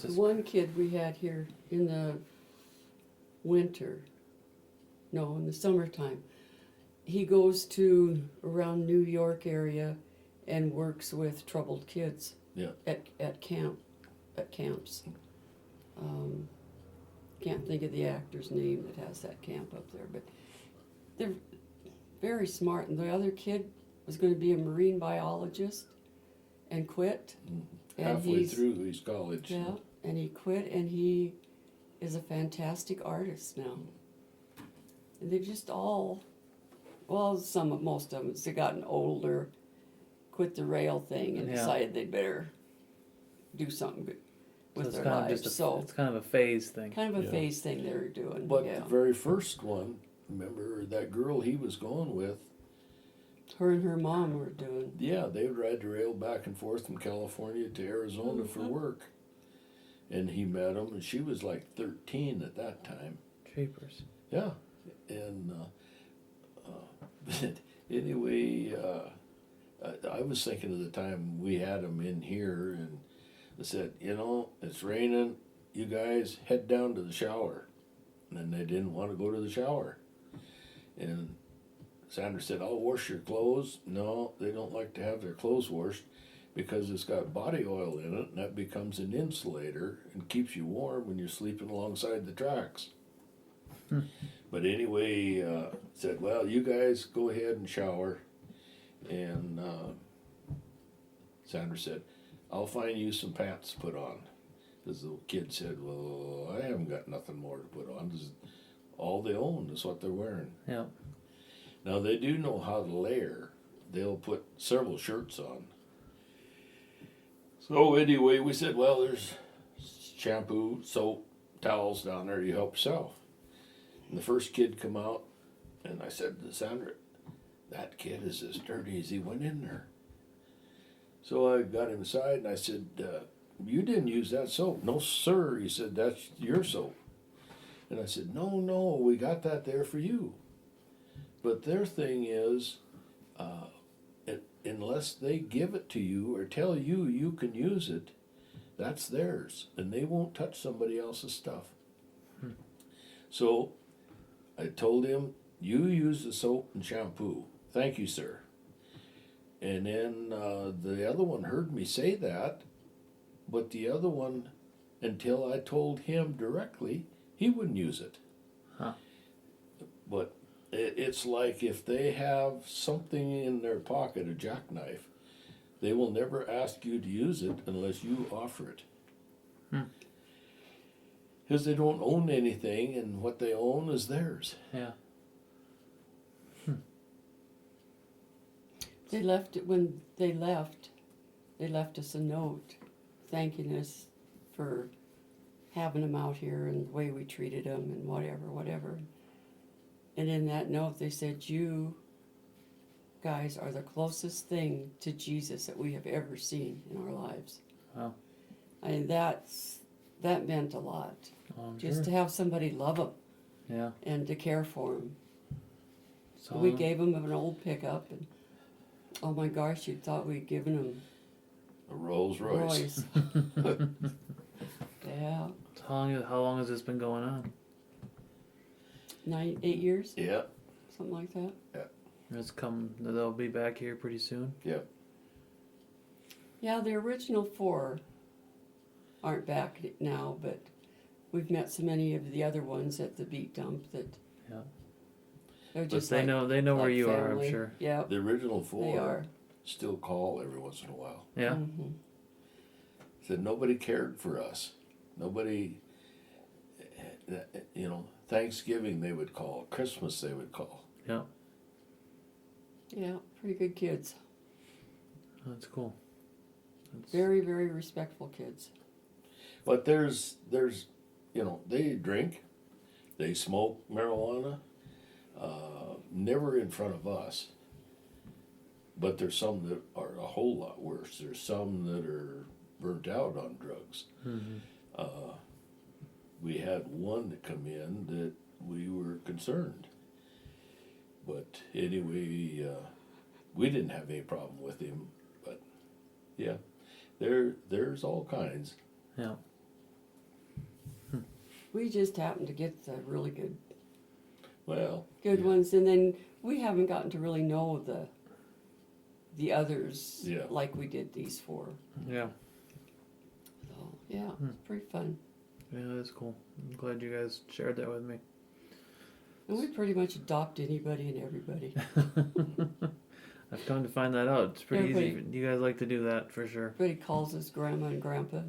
The one kid we had here in the in the summertime, he goes to around New York area and works with troubled kids. Yeah. At camps. Can't think of the actor's name that has that camp up there, but they're very smart. And the other kid was going to be a marine biologist and quit. And Halfway through his college. Yeah, and he quit, and he is a fantastic artist now. And they've just all, most of them, as they've gotten older, quit the rail thing and decided they'd better do something with their lives. It's kind of a phase thing. Kind of a phase thing they were doing. But the very first one, remember that girl he was going with? Her and her mom were doing. Yeah, they would ride the rail back and forth from California to Arizona for work. And he met them, and she was like 13 at that time. Jeepers. Yeah. And anyway, I was thinking of the time we had them in here, and I said, it's raining, you guys head down to the shower. And they didn't want to go to the shower. And Sandra said, I'll wash your clothes. No, they don't like to have their clothes washed because it's got body oil in it, and that becomes an insulator and keeps you warm when you're sleeping alongside the tracks. But anyway, said, well, you guys go ahead and shower. And Sandra said, I'll find you some pants to put on. Because the kid said, well, I haven't got nothing more to put on. This is all they own is what they're wearing. Yeah. Now, they do know how to layer. They'll put several shirts on. So anyway, we said, well, there's shampoo, soap, towels down there. You help yourself. And the first kid come out, and I said to Sandra, that kid is as dirty as he went in there. So I got him aside, and I said, you didn't use that soap. No, sir. He said, that's your soap. And I said, no, we got that there for you. But their thing is, unless they give it to you or tell you you can use it, that's theirs. And they won't touch somebody else's stuff. So I told him, You use the soap and shampoo. Thank you, sir. And then the other one heard me say that, but the other one, until I told him directly, he wouldn't use it. Huh. But it's like if they have something in their pocket, a jackknife, they will never ask you to use it unless you offer it. Because they don't own anything, and what they own is theirs. Yeah. They left it when they left. They left us a note thanking us for having them out here and the way we treated them and whatever. And in that note, they said, "You guys are the closest thing to Jesus that we have ever seen in our lives." Wow. I mean, that meant a lot. Just Sure. to have somebody love them Yeah. and to care for them. So We gave them an old pickup, and oh my gosh, you thought we'd given them A Rolls Royce. Yeah, how long has this been going on? 8 years, Yeah, something like that. They'll be back here pretty soon. yeah. Yeah, the original 4 aren't back now, but we've met so many of the other ones at the beat dump that Yeah. they're But just they know where like you are, I'm family. sure. Yeah, The original 4 they are. still call every once in a while. Yeah. Mm-hmm. Said nobody cared for us. Nobody, Thanksgiving they would call, Christmas they would call. Yeah. Yeah, pretty good kids. That's cool. Very, very respectful kids. But there's, they drink, they smoke marijuana, never in front of us. But there's some that are a whole lot worse. There's some that are burnt out on drugs. Mm-hmm. We had one that come in that we were concerned. But anyway, we didn't have any problem with him. But yeah, there's all kinds. Yeah. We just happened to get the really good Well, ones, and then we haven't gotten to really know the others Yeah. like we did these 4. Yeah. So yeah, it's pretty fun. Yeah, that's cool. I'm glad you guys shared that with me. And we pretty much adopt anybody and everybody. I've come to find that out. It's pretty easy. Everybody- You guys like to do that for sure. Everybody calls us grandma and grandpa.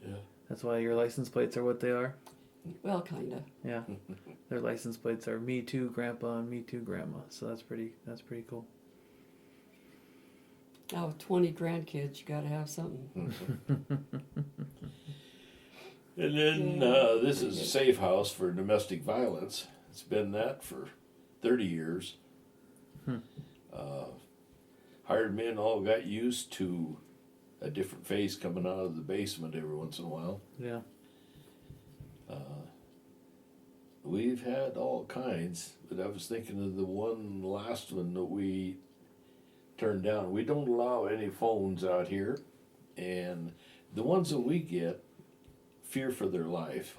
yeah. That's why your license plates are what they are. Well, kinda. Yeah. Their license plates are me too, grandpa, and me too, grandma. So that's pretty cool. Now with 20 grandkids, you gotta have something. And then Yeah. this is a safe house for domestic violence. It's been that for 30 years. Hired men all got used to a different face coming out of the basement every once in a while. Yeah. We've had all kinds, but I was thinking of the last one that we turned down. We don't allow any phones out here, and the ones that we get fear for their life.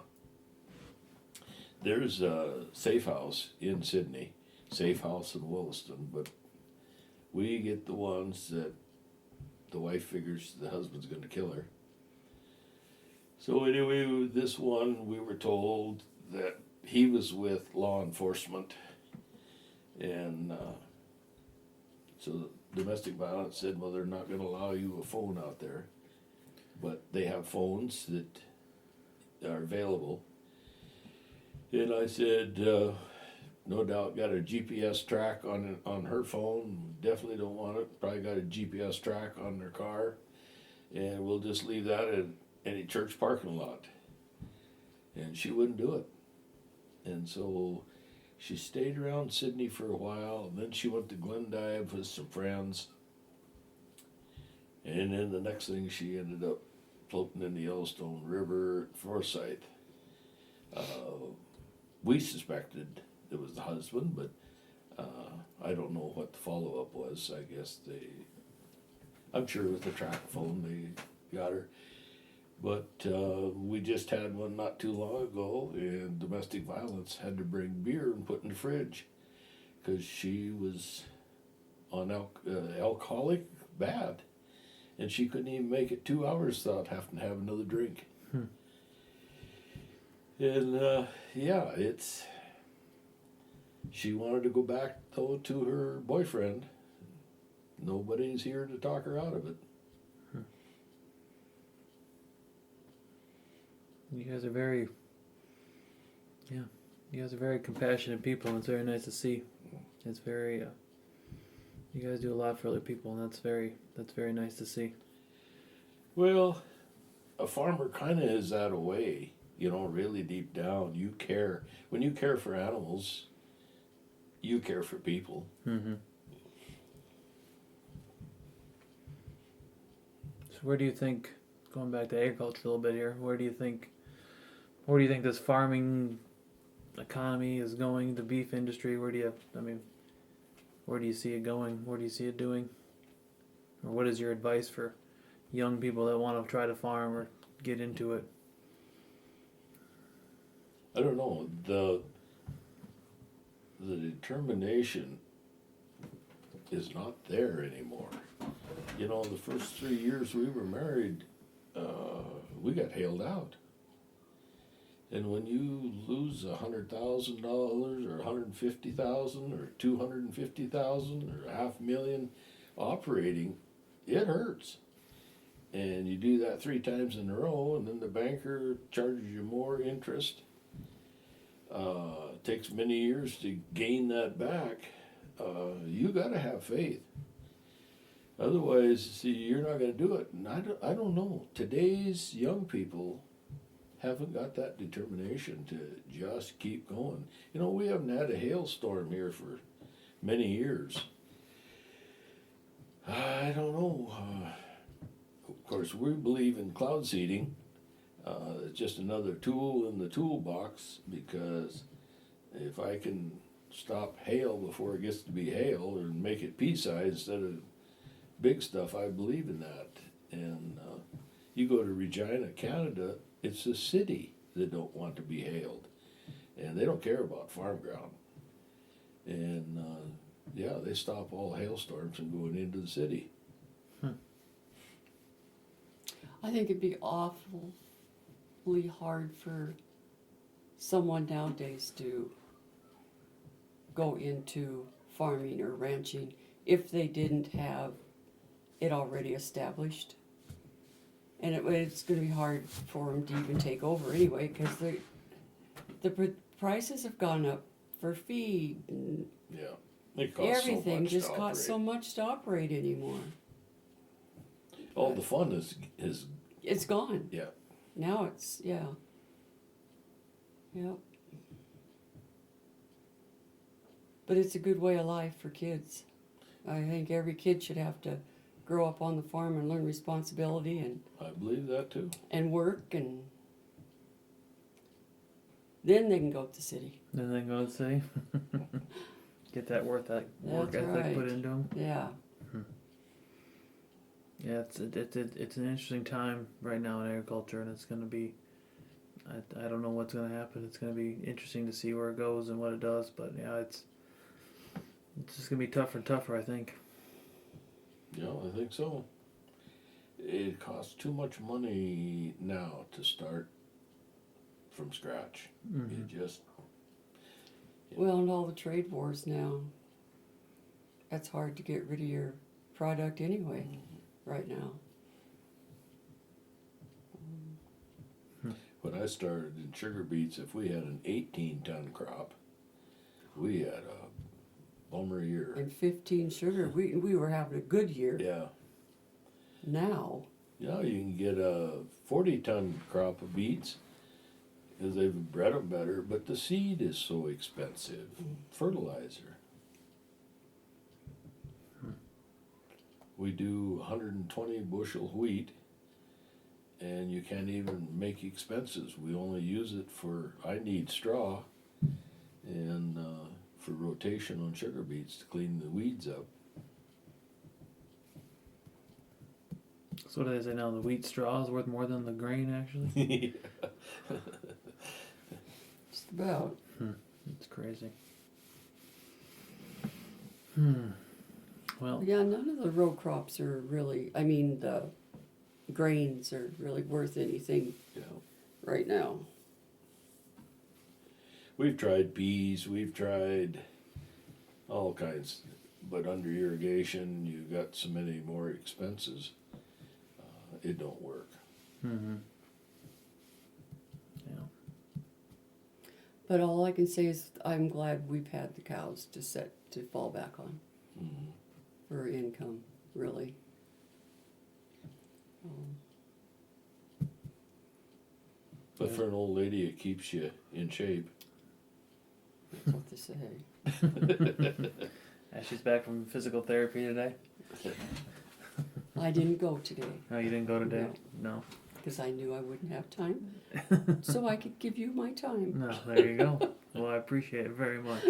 There's a safe house in Sydney, safe house in Williston, but we get the ones that the wife figures the husband's going to kill her. So anyway, this one we were told that he was with law enforcement, and so domestic violence said, well, they're not going to allow you a phone out there, but they have phones that are available. And I said, no doubt got a GPS track on her phone, definitely don't want it, probably got a GPS track on their car, and we'll just leave that in any church parking lot. And she wouldn't do it. And so she stayed around Sydney for a while, and then she went to Glendive with some friends. And then the next thing, she ended up floating in the Yellowstone River at Forsyth. We suspected it was the husband, but I don't know what the follow-up was. I guess I'm sure with the track phone they got her. But we just had one not too long ago, and domestic violence had to bring beer and put in the fridge. because she was on alcoholic bad, and she couldn't even make it 2 hours without having to have another drink. And yeah, she wanted to go back though to her boyfriend. Nobody's here to talk her out of it. You guys are very, you guys are very compassionate people, and it's very nice to see. It's very, you guys do a lot for other people, and that's very nice to see. Well, a farmer kind of is that way, really deep down. You care. When you care for animals, you care for people. Mm-hmm. So where do you think, going back to agriculture a little bit here, where do you think this farming economy is going, the beef industry? Where do you see it going? Where do you see it doing? Or what is your advice for young people that want to try to farm or get into it? I don't know. The determination is not there anymore. The first 3 years we were married, we got hailed out. And when you lose $100,000 or $150,000 or $250,000 or $500,000 operating, it hurts. And you do that 3 times in a row, and then the banker charges you more interest. It takes many years to gain that back. You got to have faith. Otherwise, see, you're not going to do it. And I don't know. Today's young people haven't got that determination to just keep going. We haven't had a hailstorm here for many years. I don't know. Of course, we believe in cloud seeding. It's just another tool in the toolbox, because if I can stop hail before it gets to be hail and make it pea-sized instead of big stuff, I believe in that. And you go to Regina, Canada, it's a city that don't want to be hailed, and they don't care about farm ground. And they stop all hailstorms from going into the city. I think it'd be awfully hard for someone nowadays to go into farming or ranching if they didn't have it already established. And it's going to be hard for them to even take over anyway, because the prices have gone up for feed and It costs everything. so much Just to costs so much to operate anymore. All the fun is It's gone. Yeah. Now it's Yep. But it's a good way of life for kids. I think every kid should have to grow up on the farm and learn responsibility and I believe that too. and work, and then they can go to the city. Then they go to the city. Get that work ethic put into them. Yeah. Yeah, it's an interesting time right now in agriculture, and it's going to be. I don't know what's going to happen. It's going to be interesting to see where it goes and what it does. But yeah, it's just going to be tougher and tougher, I think. Yeah, I think so. It costs too much money now to start from scratch. Mm-hmm. You just Well, and all the trade wars now. That's hard to get rid of your product anyway, right now. When I started in sugar beets, if we had an 18-ton crop, we had a bummer year. And 15 sugar, we were having a good year. Yeah. Now, Now you can get a 40-ton crop of beets because they've bred them better, but the seed is so expensive. Fertilizer. We do 120 bushel wheat, and you can't even make expenses. We only use it for, I need straw, and for rotation on sugar beets to clean the weeds up. So what do they say now? The wheat straw is worth more than the grain, actually? just about. It's crazy. Well, Yeah, none of the row crops are really, I mean, the grains are really worth anything Yeah. right now. We've tried bees, we've tried all kinds, but under irrigation, you got so many more expenses. It don't work. yeah. But all I can say is I'm glad we've had the cows to fall back on Mhm. for income, really. But for an old lady, it keeps you in shape. That's what they say. She's back from physical therapy today. I didn't go today Oh, you didn't go today? No. because I knew I wouldn't have time, so I could give you my time. No, there you go. Well, I appreciate it very much.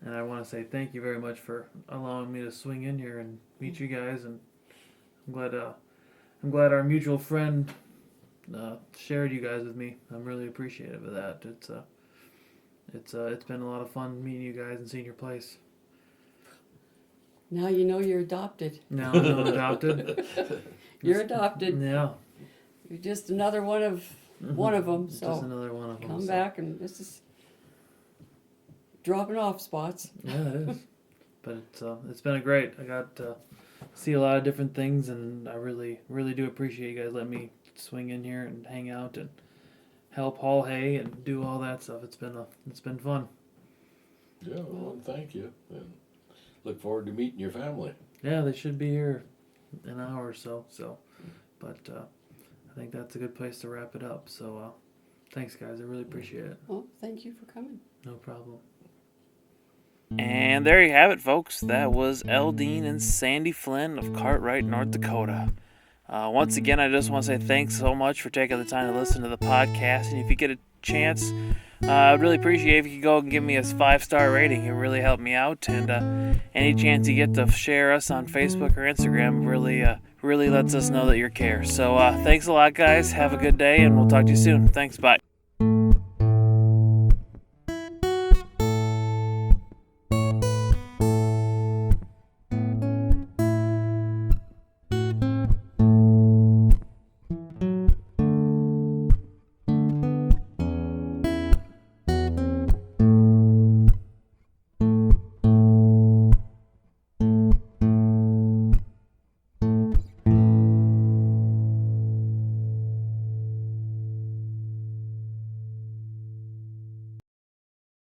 And I want to say thank you very much for allowing me to swing in here and meet you guys. And I'm glad our mutual friend shared you guys with me. I'm really appreciative of that. It's been a lot of fun meeting you guys and seeing your place. Now you know you're adopted. Now I'm adopted. You're adopted. Yeah. You're just another one of them. Just So another one of them. come so. back, and this is dropping off spots. Yeah, it is. But it's been a great. I got to see a lot of different things, and I really do appreciate you guys letting me swing in here and hang out and help haul hay and do all that stuff. It's been fun. Yeah, well, thank you. And look forward to meeting your family. Yeah, they should be here in an hour or so. But I think that's a good place to wrap it up. So thanks, guys. I really appreciate it. Well, thank you for coming. No problem. And there you have it, folks. That was Eldean and Sandy Flynn of Cartwright, North Dakota. Once again, I just want to say thanks so much for taking the time to listen to the podcast. And if you get a chance, I'd really appreciate if you could go and give me a 5-star rating. It really helped me out. And any chance you get to share us on Facebook or Instagram really lets us know that you care. So thanks a lot, guys. Have a good day, and we'll talk to you soon. Thanks. Bye.